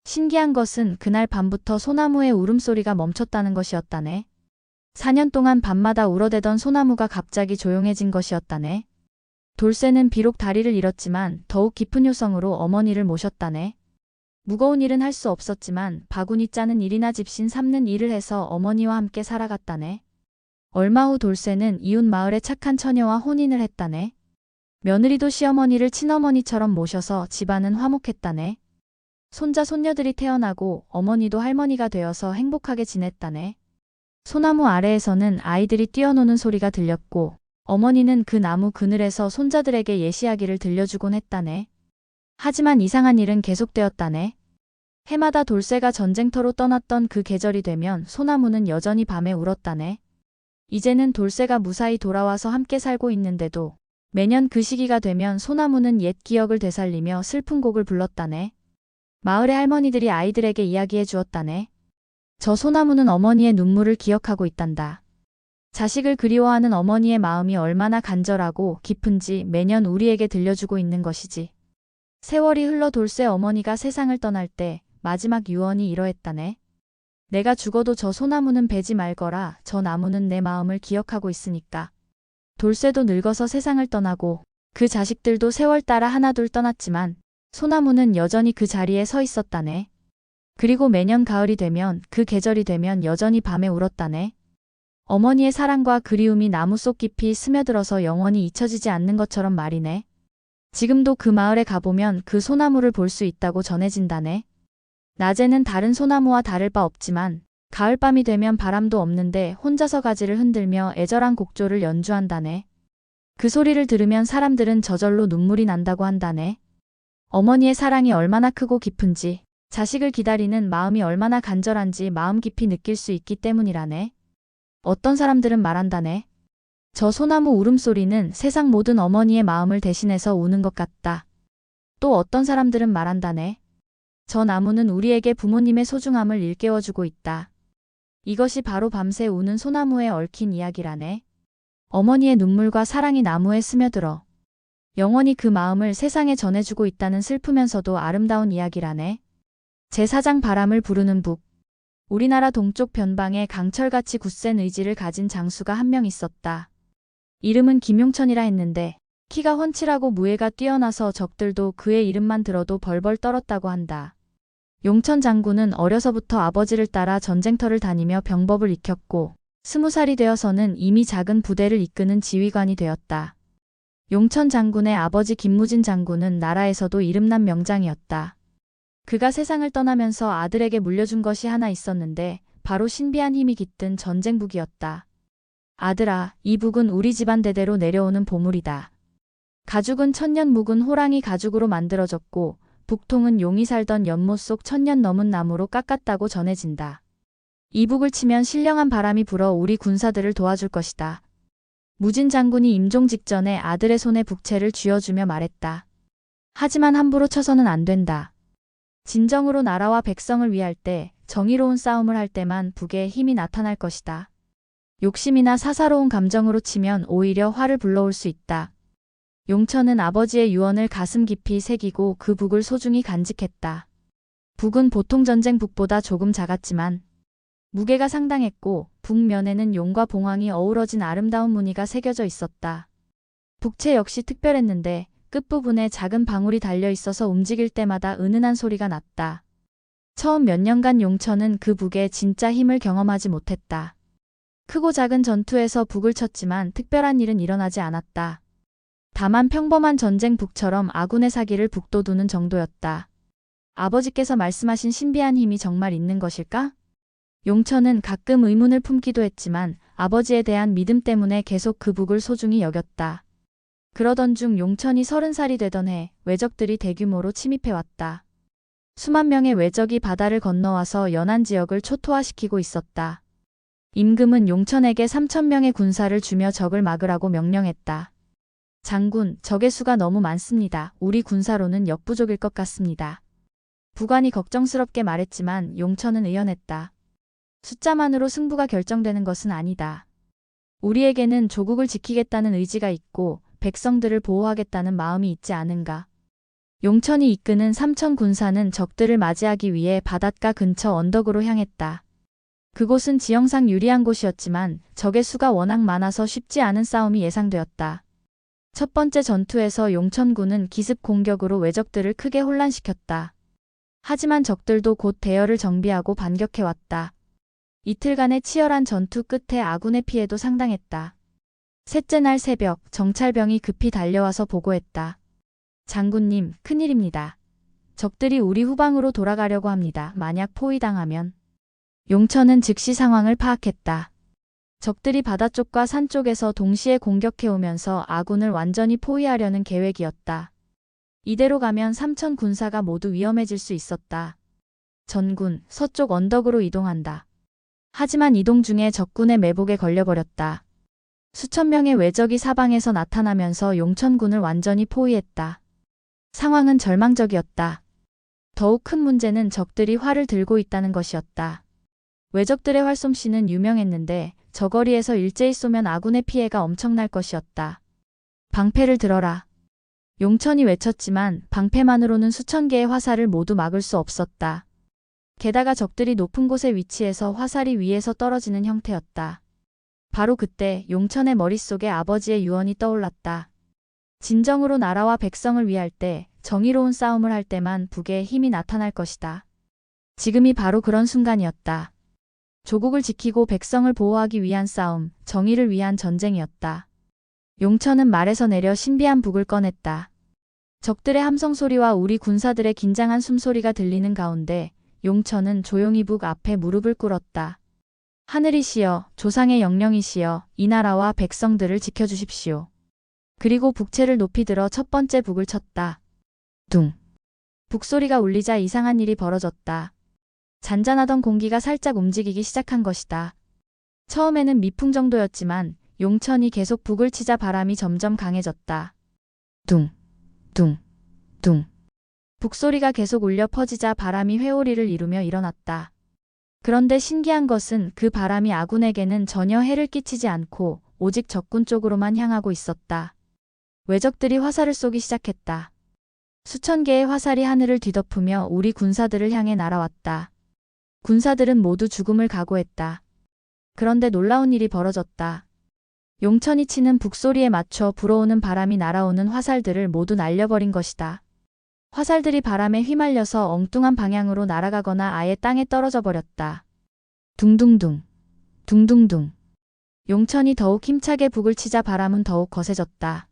신기한 것은 그날 밤부터 소나무의 울음소리가 멈췄다는 것이었다네. 4년 동안 밤마다 울어대던 소나무가 갑자기 조용해진 것이었다네. 돌쇠는 비록 다리를 잃었지만 더욱 깊은 요성으로 어머니를 모셨다네. 무거운 일은 할 수 없었지만 바구니 짜는 일이나 집신 삶는 일을 해서 어머니와 함께 살아갔다네. 얼마 후 돌쇠는 이웃 마을의 착한 처녀와 혼인을 했다네. 며느리도 시어머니를 친어머니처럼 모셔서 집안은 화목했다네. 손자 손녀들이 태어나고 어머니도 할머니가 되어서 행복하게 지냈다네. 소나무 아래에서는 아이들이 뛰어노는 소리가 들렸고 어머니는 그 나무 그늘에서 손자들에게 예시하기를 들려주곤 했다네. 하지만 이상한 일은 계속되었다네. 해마다 돌쇠가 전쟁터로 떠났던 그 계절이 되면 소나무는 여전히 밤에 울었다네. 이제는 돌쇠가 무사히 돌아와서 함께 살고 있는데도 매년 그 시기가 되면 소나무는 옛 기억을 되살리며 슬픈 곡을 불렀다네. 마을의 할머니들이 아이들에게 이야기해 주었다네. 저 소나무는 어머니의 눈물을 기억하고 있단다. 자식을 그리워하는 어머니의 마음이 얼마나 간절하고 깊은지 매년 우리에게 들려주고 있는 것이지. 세월이 흘러 돌쇠 어머니가 세상을 떠날 때 마지막 유언이 이러했다네. 내가 죽어도 저 소나무는 베지 말거라. 저 나무는 내 마음을 기억하고 있으니까. 돌쇠도 늙어서 세상을 떠나고 그 자식들도 세월 따라 하나둘 떠났지만 소나무는 여전히 그 자리에 서 있었다네. 그리고 매년 가을이 되면 그 계절이 되면 여전히 밤에 울었다네. 어머니의 사랑과 그리움이 나무 속 깊이 스며들어서 영원히 잊혀지지 않는 것처럼 말이네. 지금도 그 마을에 가보면 그 소나무를 볼 수 있다고 전해진다네. 낮에는 다른 소나무와 다를 바 없지만 가을밤이 되면 바람도 없는데 혼자서 가지를 흔들며 애절한 곡조를 연주한다네. 그 소리를 들으면 사람들은 저절로 눈물이 난다고 한다네. 어머니의 사랑이 얼마나 크고 깊은지, 자식을 기다리는 마음이 얼마나 간절한지 마음 깊이 느낄 수 있기 때문이라네. 어떤 사람들은 말한다네. 저 소나무 울음소리는 세상 모든 어머니의 마음을 대신해서 우는 것 같다. 또 어떤 사람들은 말한다네. 저 나무는 우리에게 부모님의 소중함을 일깨워주고 있다. 이것이 바로 밤새 우는 소나무에 얽힌 이야기라네. 어머니의 눈물과 사랑이 나무에 스며들어 영원히 그 마음을 세상에 전해주고 있다는 슬프면서도 아름다운 이야기라네. 제4장 바람을 부르는 북. 우리나라 동쪽 변방에 강철같이 굳센 의지를 가진 장수가 한 명 있었다. 이름은 김용천이라 했는데 키가 훤칠하고 무예가 뛰어나서 적들도 그의 이름만 들어도 벌벌 떨었다고 한다. 용천 장군은 어려서부터 아버지를 따라 전쟁터를 다니며 병법을 익혔고 20살이 되어서는 이미 작은 부대를 이끄는 지휘관이 되었다. 용천 장군의 아버지 김무진 장군은 나라에서도 이름난 명장이었다. 그가 세상을 떠나면서 아들에게 물려준 것이 하나 있었는데 바로 신비한 힘이 깃든 전쟁북이었다. 아들아, 이 북은 우리 집안 대대로 내려오는 보물이다. 가죽은 천년 묵은 호랑이 가죽으로 만들어졌고 북통은 용이 살던 연못 속 천년 넘은 나무로 깎았다고 전해진다. 이 북을 치면 신령한 바람이 불어 우리 군사들을 도와줄 것이다. 무진 장군이 임종 직전에 아들의 손에 북채를 쥐어주며 말했다. 하지만 함부로 쳐서는 안 된다. 진정으로 나라와 백성을 위할 때, 정의로운 싸움을 할 때만 북의 힘이 나타날 것이다. 욕심이나 사사로운 감정으로 치면 오히려 화를 불러올 수 있다. 용천은 아버지의 유언을 가슴 깊이 새기고 그 북을 소중히 간직했다. 북은 보통 전쟁 북보다 조금 작았지만 무게가 상당했고 북면에는 용과 봉황이 어우러진 아름다운 무늬가 새겨져 있었다. 북채 역시 특별했는데 끝부분에 작은 방울이 달려 있어서 움직일 때마다 은은한 소리가 났다. 처음 몇 년간 용천은 그 북의 진짜 힘을 경험하지 못했다. 크고 작은 전투에서 북을 쳤지만 특별한 일은 일어나지 않았다. 다만 평범한 전쟁 북처럼 아군의 사기를 북돋우는 정도였다. 아버지께서 말씀하신 신비한 힘이 정말 있는 것일까? 용천은 가끔 의문을 품기도 했지만 아버지에 대한 믿음 때문에 계속 그 북을 소중히 여겼다. 그러던 중 용천이 30살이 되던 해 외적들이 대규모로 침입해왔다. 수만 명의 외적이 바다를 건너와서 연안 지역을 초토화시키고 있었다. 임금은 용천에게 3,000명의 군사를 주며 적을 막으라고 명령했다. 장군, 적의 수가 너무 많습니다. 우리 군사로는 역부족일 것 같습니다. 부관이 걱정스럽게 말했지만 용천은 의연했다. 숫자만으로 승부가 결정되는 것은 아니다. 우리에게는 조국을 지키겠다는 의지가 있고 백성들을 보호하겠다는 마음이 있지 않은가. 용천이 이끄는 3,000 군사는 적들을 맞이하기 위해 바닷가 근처 언덕으로 향했다. 그곳은 지형상 유리한 곳이었지만 적의 수가 워낙 많아서 쉽지 않은 싸움이 예상되었다. 첫 번째 전투에서 용천군은 기습 공격으로 외적들을 크게 혼란시켰다. 하지만 적들도 곧 대열을 정비하고 반격해왔다. 이틀간의 치열한 전투 끝에 아군의 피해도 상당했다. 셋째 날 새벽 정찰병이 급히 달려와서 보고했다. 장군님, 큰일입니다. 적들이 우리 후방으로 돌아가려고 합니다. 만약 포위당하면. 용천은 즉시 상황을 파악했다. 적들이 바다 쪽과 산 쪽에서 동시에 공격해오면서 아군을 완전히 포위하려는 계획이었다. 이대로 가면 3,000 군사가 모두 위험해질 수 있었다. 전군, 서쪽 언덕으로 이동한다. 하지만 이동 중에 적군의 매복에 걸려버렸다. 수천 명의 외적이 사방에서 나타나면서 용천군을 완전히 포위했다. 상황은 절망적이었다. 더욱 큰 문제는 적들이 활을 들고 있다는 것이었다. 외적들의 활솜씨는 유명했는데 저거리에서 일제히 쏘면 아군의 피해가 엄청날 것이었다. 방패를 들어라. 용천이 외쳤지만 방패만으로는 수천 개의 화살을 모두 막을 수 없었다. 게다가 적들이 높은 곳에 위치해서 화살이 위에서 떨어지는 형태였다. 바로 그때 용천의 머릿속에 아버지의 유언이 떠올랐다. 진정으로 나라와 백성을 위할 때, 정의로운 싸움을 할 때만 북의 힘이 나타날 것이다. 지금이 바로 그런 순간이었다. 조국을 지키고 백성을 보호하기 위한 싸움, 정의를 위한 전쟁이었다. 용천은 말에서 내려 신비한 북을 꺼냈다. 적들의 함성 소리와 우리 군사들의 긴장한 숨소리가 들리는 가운데 용천은 조용히 북 앞에 무릎을 꿇었다. 하늘이시여, 조상의 영령이시여, 이 나라와 백성들을 지켜주십시오. 그리고 북채를 높이 들어 첫 번째 북을 쳤다. 둥. 북소리가 울리자 이상한 일이 벌어졌다. 잔잔하던 공기가 살짝 움직이기 시작한 것이다. 처음에는 미풍 정도였지만 용천이 계속 북을 치자 바람이 점점 강해졌다. 둥, 둥, 둥. 북소리가 계속 울려 퍼지자 바람이 회오리를 이루며 일어났다. 그런데 신기한 것은 그 바람이 아군에게는 전혀 해를 끼치지 않고 오직 적군 쪽으로만 향하고 있었다. 외적들이 화살을 쏘기 시작했다. 수천 개의 화살이 하늘을 뒤덮으며 우리 군사들을 향해 날아왔다. 군사들은 모두 죽음을 각오했다. 그런데 놀라운 일이 벌어졌다. 용천이 치는 북소리에 맞춰 불어오는 바람이 날아오는 화살들을 모두 날려버린 것이다. 화살들이 바람에 휘말려서 엉뚱한 방향으로 날아가거나 아예 땅에 떨어져 버렸다. 둥둥둥, 둥둥둥. 용천이 더욱 힘차게 북을 치자 바람은 더욱 거세졌다.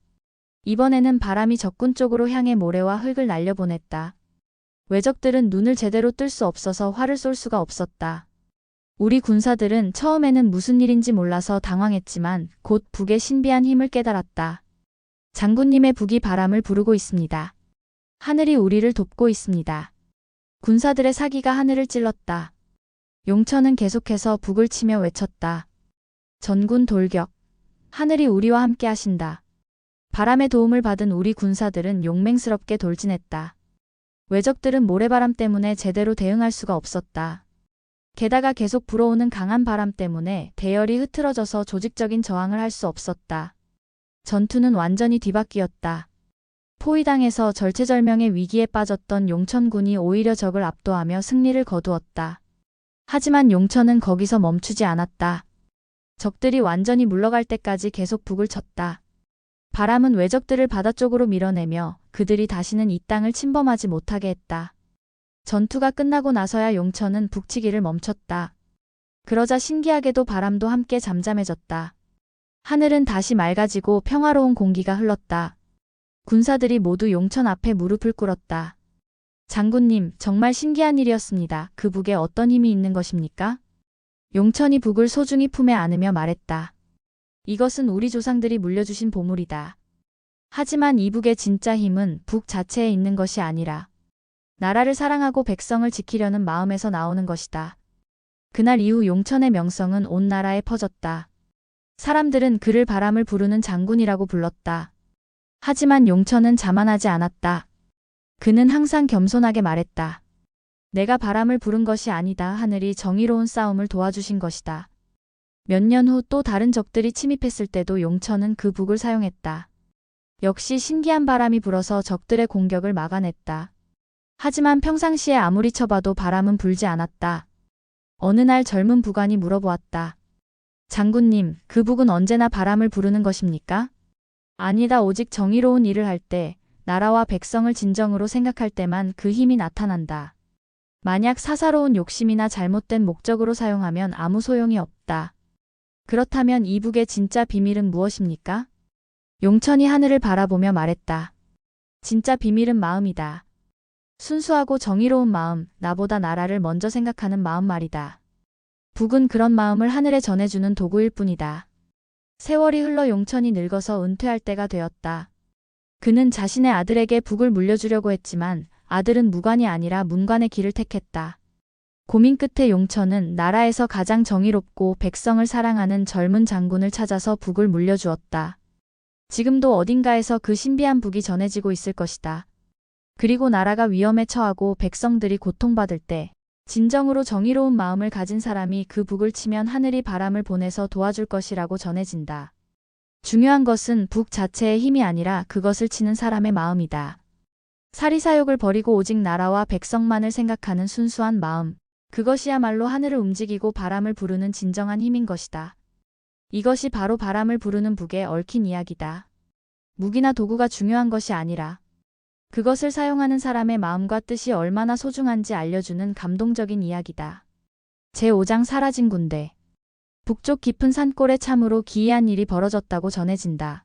이번에는 바람이 적군 쪽으로 향해 모래와 흙을 날려보냈다. 외적들은 눈을 제대로 뜰 수 없어서 활을 쏠 수가 없었다. 우리 군사들은 처음에는 무슨 일인지 몰라서 당황했지만 곧 북의 신비한 힘을 깨달았다. 장군님의 북이 바람을 부르고 있습니다. 하늘이 우리를 돕고 있습니다. 군사들의 사기가 하늘을 찔렀다. 용천은 계속해서 북을 치며 외쳤다. 전군 돌격. 하늘이 우리와 함께 하신다. 바람의 도움을 받은 우리 군사들은 용맹스럽게 돌진했다. 외적들은 모래바람 때문에 제대로 대응할 수가 없었다. 게다가 계속 불어오는 강한 바람 때문에 대열이 흐트러져서 조직적인 저항을 할 수 없었다. 전투는 완전히 뒤바뀌었다. 포위당해서 절체절명의 위기에 빠졌던 용천군이 오히려 적을 압도하며 승리를 거두었다. 하지만 용천은 거기서 멈추지 않았다. 적들이 완전히 물러갈 때까지 계속 북을 쳤다. 바람은 외적들을 바다 쪽으로 밀어내며 그들이 다시는 이 땅을 침범하지 못하게 했다. 전투가 끝나고 나서야 용천은 북치기를 멈췄다. 그러자 신기하게도 바람도 함께 잠잠해졌다. 하늘은 다시 맑아지고 평화로운 공기가 흘렀다. 군사들이 모두 용천 앞에 무릎을 꿇었다. 장군님, 정말 신기한 일이었습니다. 그 북에 어떤 힘이 있는 것입니까? 용천이 북을 소중히 품에 안으며 말했다. 이것은 우리 조상들이 물려주신 보물이다. 하지만 이 북의 진짜 힘은 북 자체에 있는 것이 아니라 나라를 사랑하고 백성을 지키려는 마음에서 나오는 것이다. 그날 이후 용천의 명성은 온 나라에 퍼졌다. 사람들은 그를 바람을 부르는 장군이라고 불렀다. 하지만 용천은 자만하지 않았다. 그는 항상 겸손하게 말했다. 내가 바람을 부른 것이 아니다. 하늘이 정의로운 싸움을 도와주신 것이다. 몇 년 후 또 다른 적들이 침입했을 때도 용천은 그 북을 사용했다. 역시 신기한 바람이 불어서 적들의 공격을 막아냈다. 하지만 평상시에 아무리 쳐봐도 바람은 불지 않았다. 어느 날 젊은 부관이 물어보았다. 장군님, 그 북은 언제나 바람을 부르는 것입니까? 아니다. 오직 정의로운 일을 할 때, 나라와 백성을 진정으로 생각할 때만 그 힘이 나타난다. 만약 사사로운 욕심이나 잘못된 목적으로 사용하면 아무 소용이 없다. 그렇다면 이 북의 진짜 비밀은 무엇입니까? 용천이 하늘을 바라보며 말했다. 진짜 비밀은 마음이다. 순수하고 정의로운 마음, 나보다 나라를 먼저 생각하는 마음 말이다. 북은 그런 마음을 하늘에 전해주는 도구일 뿐이다. 세월이 흘러 용천이 늙어서 은퇴할 때가 되었다. 그는 자신의 아들에게 북을 물려주려고 했지만 아들은 무관이 아니라 문관의 길을 택했다. 고민 끝에 용천은 나라에서 가장 정의롭고 백성을 사랑하는 젊은 장군을 찾아서 북을 물려주었다. 지금도 어딘가에서 그 신비한 북이 전해지고 있을 것이다. 그리고 나라가 위험에 처하고 백성들이 고통받을 때 진정으로 정의로운 마음을 가진 사람이 그 북을 치면 하늘이 바람을 보내서 도와줄 것이라고 전해진다. 중요한 것은 북 자체의 힘이 아니라 그것을 치는 사람의 마음이다. 사리사욕을 버리고 오직 나라와 백성만을 생각하는 순수한 마음, 그것이야말로 하늘을 움직이고 바람을 부르는 진정한 힘인 것이다. 이것이 바로 바람을 부르는 북에 얽힌 이야기다. 무기나 도구가 중요한 것이 아니라 그것을 사용하는 사람의 마음과 뜻이 얼마나 소중한지 알려주는 감동적인 이야기다. 제5장 사라진 군대. 북쪽 깊은 산골에 참으로 기이한 일이 벌어졌다고 전해진다.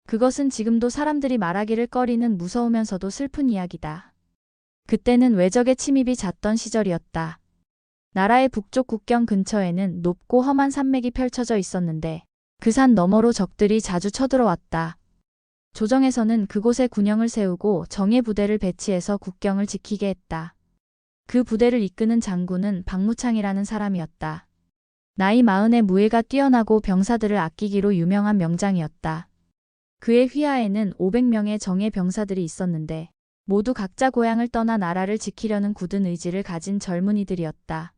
그것은 지금도 사람들이 말하기를 꺼리는 무서우면서도 슬픈 이야기다. 그때는 외적의 침입이 잦던 시절이었다. 나라의 북쪽 국경 근처에는 높고 험한 산맥이 펼쳐져 있었는데 그 산 너머로 적들이 자주 쳐들어왔다. 조정에서는 그곳에 군영을 세우고 정예 부대를 배치해서 국경을 지키게 했다. 그 부대를 이끄는 장군은 박무창이라는 사람이었다. 나이 40에 무예가 뛰어나고 병사들을 아끼기로 유명한 명장이었다. 그의 휘하에는 500명의 정예 병사들이 있었는데 모두 각자 고향을 떠나 나라를 지키려는 굳은 의지를 가진 젊은이들이었다.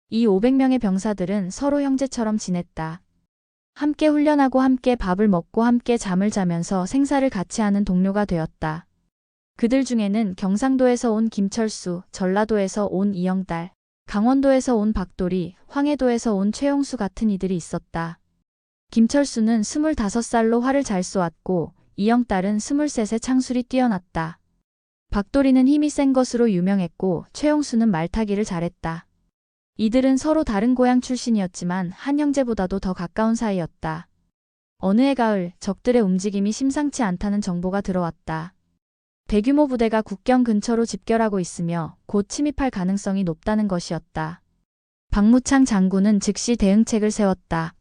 이 500명의 병사들은 서로 형제처럼 지냈다. 함께 훈련하고 함께 밥을 먹고 함께 잠을 자면서 생사를 같이 하는 동료가 되었다. 그들 중에는 경상도에서 온 김철수, 전라도에서 온 이영달, 강원도에서 온 박돌이, 황해도에서 온 최용수 같은 이들이 있었다. 김철수는 25살로 활을 잘 쏘았고 이영달은 23세 창술이 뛰어났다. 박돌이는 힘이 센 것으로 유명했고 최용수는 말타기를 잘했다. 이들은 서로 다른 고향 출신이었지만 한 형제보다도 더 가까운 사이였다. 어느 해 가을 적들의 움직임이 심상치 않다는 정보가 들어왔다. 대규모 부대가 국경 근처로 집결하고 있으며 곧 침입할 가능성이 높다는 것이었다. 박무창 장군은 즉시 대응책을 세웠다.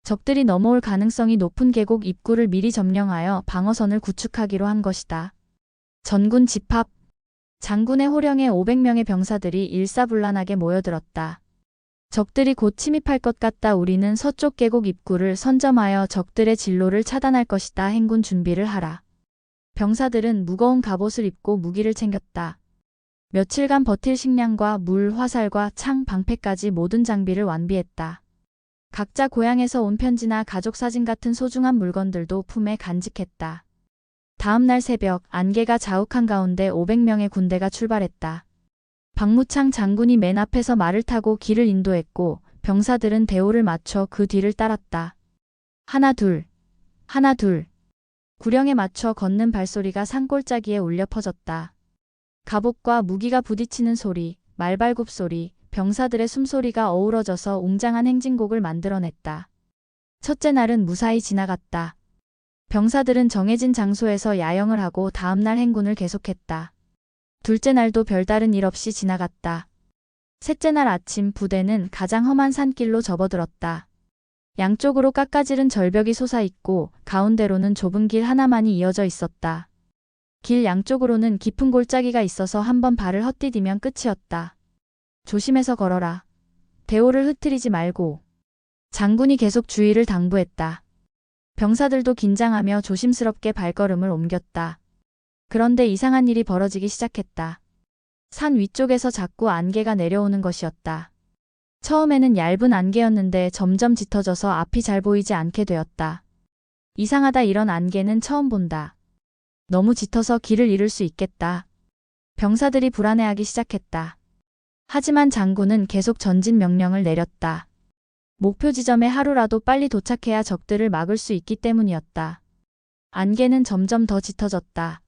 적들이 넘어올 가능성이 높은 계곡 입구를 미리 점령하여 방어선을 구축하기로 한 것이다. 전군 집합. 장군의 호령에 500명의 병사들이 일사불란하게 모여들었다. 적들이 곧 침입할 것 같다. 우리는 서쪽 계곡 입구를 선점하여 적들의 진로를 차단할 것이다. 행군 준비를 하라. 병사들은 무거운 갑옷을 입고 무기를 챙겼다. 며칠간 버틸 식량과 물, 화살과 창, 방패까지 모든 장비를 완비했다. 각자 고향에서 온 편지나 가족 사진 같은 소중한 물건들도 품에 간직했다. 다음 날 새벽 안개가 자욱한 가운데 500명의 군대가 출발했다. 박무창 장군이 맨 앞에서 말을 타고 길을 인도했고 병사들은 대오를 맞춰 그 뒤를 따랐다. 하나 둘, 하나 둘. 구령에 맞춰 걷는 발소리가 산골짜기에 울려 퍼졌다. 갑옷과 무기가 부딪히는 소리, 말발굽 소리, 병사들의 숨소리가 어우러져서 웅장한 행진곡을 만들어냈다. 첫째 날은 무사히 지나갔다. 병사들은 정해진 장소에서 야영을 하고 다음날 행군을 계속했다. 둘째 날도 별다른 일 없이 지나갔다. 셋째 날 아침 부대는 가장 험한 산길로 접어들었다. 양쪽으로 깎아지른 절벽이 솟아있고 가운데로는 좁은 길 하나만이 이어져 있었다. 길 양쪽으로는 깊은 골짜기가 있어서 한번 발을 헛디디면 끝이었다. 조심해서 걸어라. 대오를 흐트리지 말고. 장군이 계속 주의를 당부했다. 병사들도 긴장하며 조심스럽게 발걸음을 옮겼다. 그런데 이상한 일이 벌어지기 시작했다. 산 위쪽에서 자꾸 안개가 내려오는 것이었다. 처음에는 얇은 안개였는데 점점 짙어져서 앞이 잘 보이지 않게 되었다. 이상하다, 이런 안개는 처음 본다. 너무 짙어서 길을 잃을 수 있겠다. 병사들이 불안해하기 시작했다. 하지만 장군은 계속 전진 명령을 내렸다. 목표 지점에 하루라도 빨리 도착해야 적들을 막을 수 있기 때문이었다. 안개는 점점 더 짙어졌다.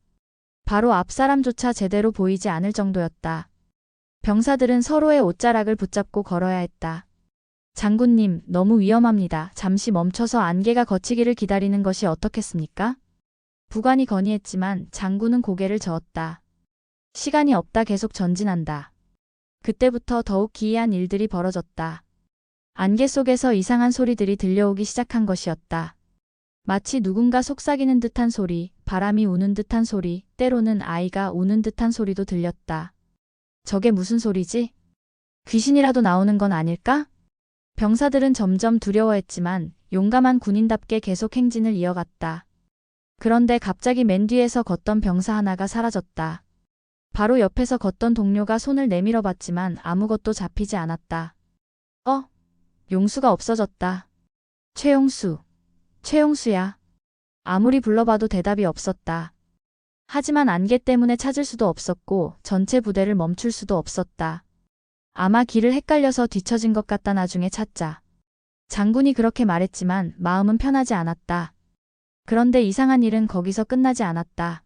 바로 앞 사람조차 제대로 보이지 않을 정도였다. 병사들은 서로의 옷자락을 붙잡고 걸어야 했다. 장군님, 너무 위험합니다. 잠시 멈춰서 안개가 걷히기를 기다리는 것이 어떻겠습니까? 부관이 건의했지만 장군은 고개를 저었다. 시간이 없다. 계속 전진한다. 그때부터 더욱 기이한 일들이 벌어졌다. 안개 속에서 이상한 소리들이 들려오기 시작한 것이었다. 마치 누군가 속삭이는 듯한 소리, 바람이 우는 듯한 소리, 때로는 아이가 우는 듯한 소리도 들렸다. 저게 무슨 소리지? 귀신이라도 나오는 건 아닐까? 병사들은 점점 두려워했지만 용감한 군인답게 계속 행진을 이어갔다. 그런데 갑자기 맨 뒤에서 걷던 병사 하나가 사라졌다. 바로 옆에서 걷던 동료가 손을 내밀어 봤지만 아무것도 잡히지 않았다. 용수가 없어졌다. 최용수. 최용수야. 아무리 불러봐도 대답이 없었다. 하지만 안개 때문에 찾을 수도 없었고 전체 부대를 멈출 수도 없었다. 아마 길을 헷갈려서 뒤처진 것 같다. 나중에 찾자. 장군이 그렇게 말했지만 마음은 편하지 않았다. 그런데 이상한 일은 거기서 끝나지 않았다.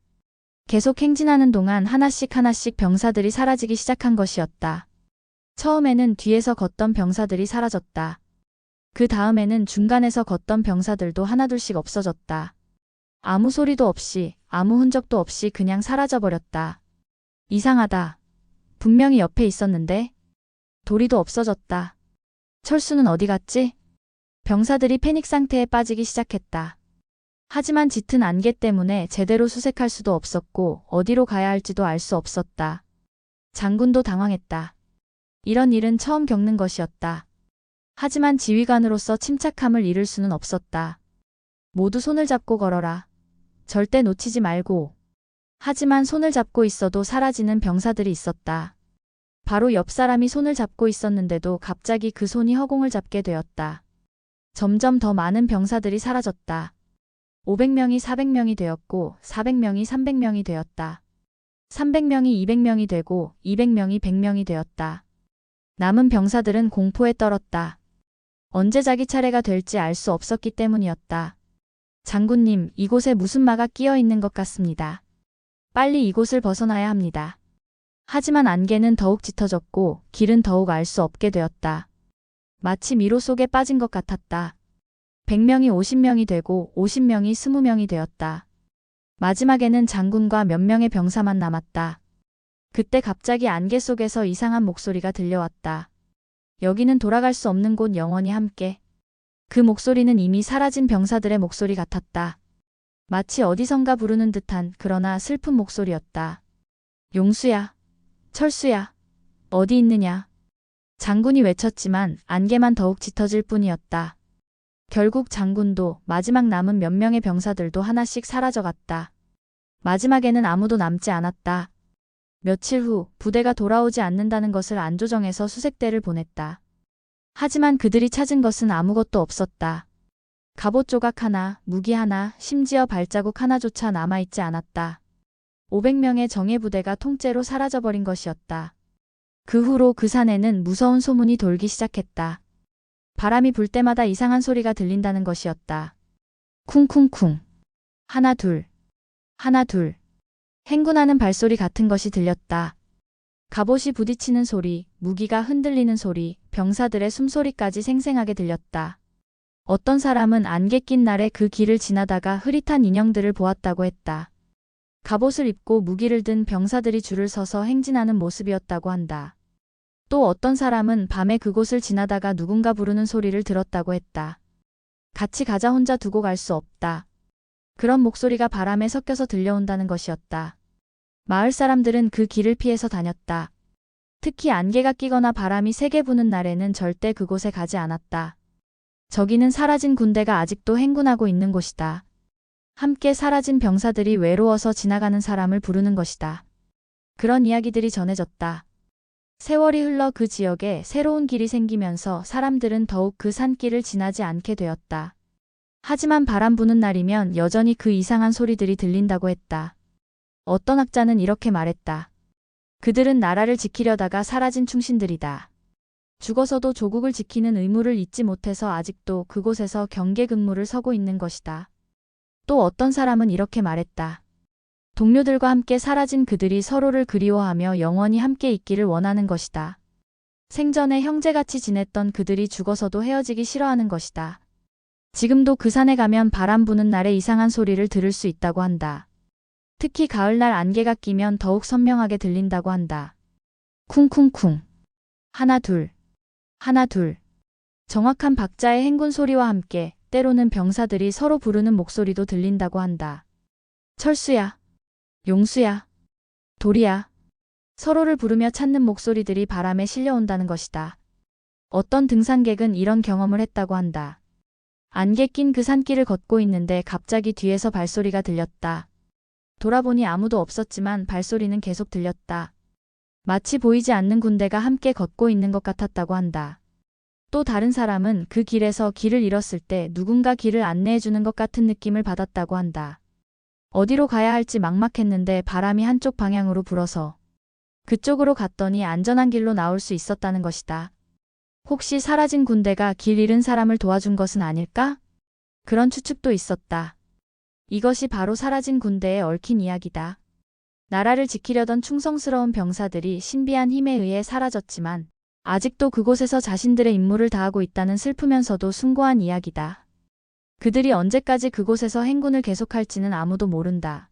계속 행진하는 동안 하나씩 병사들이 사라지기 시작한 것이었다. 처음에는 뒤에서 걷던 병사들이 사라졌다. 그 다음에는 중간에서 걷던 병사들도 하나둘씩 없어졌다. 아무 소리도 없이, 아무 흔적도 없이 그냥 사라져버렸다. 이상하다. 분명히 옆에 있었는데 도리도 없어졌다. 철수는 어디 갔지? 병사들이 패닉 상태에 빠지기 시작했다. 하지만 짙은 안개 때문에 제대로 수색할 수도 없었고 어디로 가야 할지도 알 수 없었다. 장군도 당황했다. 이런 일은 처음 겪는 것이었다. 하지만 지휘관으로서 침착함을 잃을 수는 없었다. 모두 손을 잡고 걸어라. 절대 놓치지 말고. 하지만 손을 잡고 있어도 사라지는 병사들이 있었다. 바로 옆 사람이 손을 잡고 있었는데도 갑자기 그 손이 허공을 잡게 되었다. 점점 더 많은 병사들이 사라졌다. 500명이 400명이 되었고 400명이 300명이 되었다. 300명이 200명이 되고 200명이 100명이 되었다. 남은 병사들은 공포에 떨었다. 언제 자기 차례가 될지 알 수 없었기 때문이었다. 장군님, 이곳에 무슨 마가 끼어 있는 것 같습니다. 빨리 이곳을 벗어나야 합니다. 하지만 안개는 더욱 짙어졌고 길은 더욱 알 수 없게 되었다. 마치 미로 속에 빠진 것 같았다. 100명이 50명이 되고 50명이 20명이 되었다. 마지막에는 장군과 몇 명의 병사만 남았다. 그때 갑자기 안개 속에서 이상한 목소리가 들려왔다. 여기는 돌아갈 수 없는 곳, 영원히 함께. 그 목소리는 이미 사라진 병사들의 목소리 같았다. 마치 어디선가 부르는 듯한 그러나 슬픈 목소리였다. 용수야, 철수야, 어디 있느냐. 장군이 외쳤지만 안개만 더욱 짙어질 뿐이었다. 결국 장군도 마지막 남은 몇 명의 병사들도 하나씩 사라져갔다. 마지막에는 아무도 남지 않았다. 며칠 후 부대가 돌아오지 않는다는 것을 안조정에서 수색대를 보냈다. 하지만 그들이 찾은 것은 아무것도 없었다. 갑옷 조각 하나, 무기 하나, 심지어 발자국 하나조차 남아있지 않았다. 500명의 정예부대가 통째로 사라져버린 것이었다. 그 후로 그 산에는 무서운 소문이 돌기 시작했다. 바람이 불 때마다 이상한 소리가 들린다는 것이었다. 쿵쿵쿵. 하나 둘. 하나 둘. 행군하는 발소리 같은 것이 들렸다. 갑옷이 부딪히는 소리, 무기가 흔들리는 소리, 병사들의 숨소리까지 생생하게 들렸다. 어떤 사람은 안개 낀 날에 그 길을 지나다가 흐릿한 인형들을 보았다고 했다. 갑옷을 입고 무기를 든 병사들이 줄을 서서 행진하는 모습이었다고 한다. 또 어떤 사람은 밤에 그곳을 지나다가 누군가 부르는 소리를 들었다고 했다. 같이 가자, 혼자 두고 갈 수 없다. 그런 목소리가 바람에 섞여서 들려온다는 것이었다. 마을 사람들은 그 길을 피해서 다녔다. 특히 안개가 끼거나 바람이 세게 부는 날에는 절대 그곳에 가지 않았다. 저기는 사라진 군대가 아직도 행군하고 있는 곳이다. 함께 사라진 병사들이 외로워서 지나가는 사람을 부르는 것이다. 그런 이야기들이 전해졌다. 세월이 흘러 그 지역에 새로운 길이 생기면서 사람들은 더욱 그 산길을 지나지 않게 되었다. 하지만 바람 부는 날이면 여전히 그 이상한 소리들이 들린다고 했다. 어떤 학자는 이렇게 말했다. 그들은 나라를 지키려다가 사라진 충신들이다. 죽어서도 조국을 지키는 의무를 잊지 못해서 아직도 그곳에서 경계 근무를 서고 있는 것이다. 또 어떤 사람은 이렇게 말했다. 동료들과 함께 사라진 그들이 서로를 그리워하며 영원히 함께 있기를 원하는 것이다. 생전에 형제같이 지냈던 그들이 죽어서도 헤어지기 싫어하는 것이다. 지금도 그 산에 가면 바람 부는 날에 이상한 소리를 들을 수 있다고 한다. 특히 가을날 안개가 끼면 더욱 선명하게 들린다고 한다. 쿵쿵쿵. 하나 둘. 하나 둘. 정확한 박자의 행군 소리와 함께 때로는 병사들이 서로 부르는 목소리도 들린다고 한다. 철수야. 용수야. 도리야. 서로를 부르며 찾는 목소리들이 바람에 실려온다는 것이다. 어떤 등산객은 이런 경험을 했다고 한다. 안개 낀 그 산길을 걷고 있는데 갑자기 뒤에서 발소리가 들렸다. 돌아보니 아무도 없었지만 발소리는 계속 들렸다. 마치 보이지 않는 군대가 함께 걷고 있는 것 같았다고 한다. 또 다른 사람은 그 길에서 길을 잃었을 때 누군가 길을 안내해주는 것 같은 느낌을 받았다고 한다. 어디로 가야 할지 막막했는데 바람이 한쪽 방향으로 불어서 그쪽으로 갔더니 안전한 길로 나올 수 있었다는 것이다. 혹시 사라진 군대가 길 잃은 사람을 도와준 것은 아닐까? 그런 추측도 있었다. 이것이 바로 사라진 군대에 얽힌 이야기다. 나라를 지키려던 충성스러운 병사들이 신비한 힘에 의해 사라졌지만 아직도 그곳에서 자신들의 임무를 다하고 있다는 슬프면서도 숭고한 이야기다. 그들이 언제까지 그곳에서 행군을 계속할지는 아무도 모른다.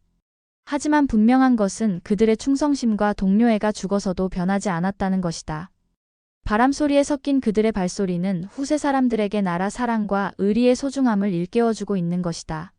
하지만 분명한 것은 그들의 충성심과 동료애가 죽어서도 변하지 않았다는 것이다. 바람 소리에 섞인 그들의 발소리는 후세 사람들에게 나라 사랑과 의리의 소중함을 일깨워주고 있는 것이다.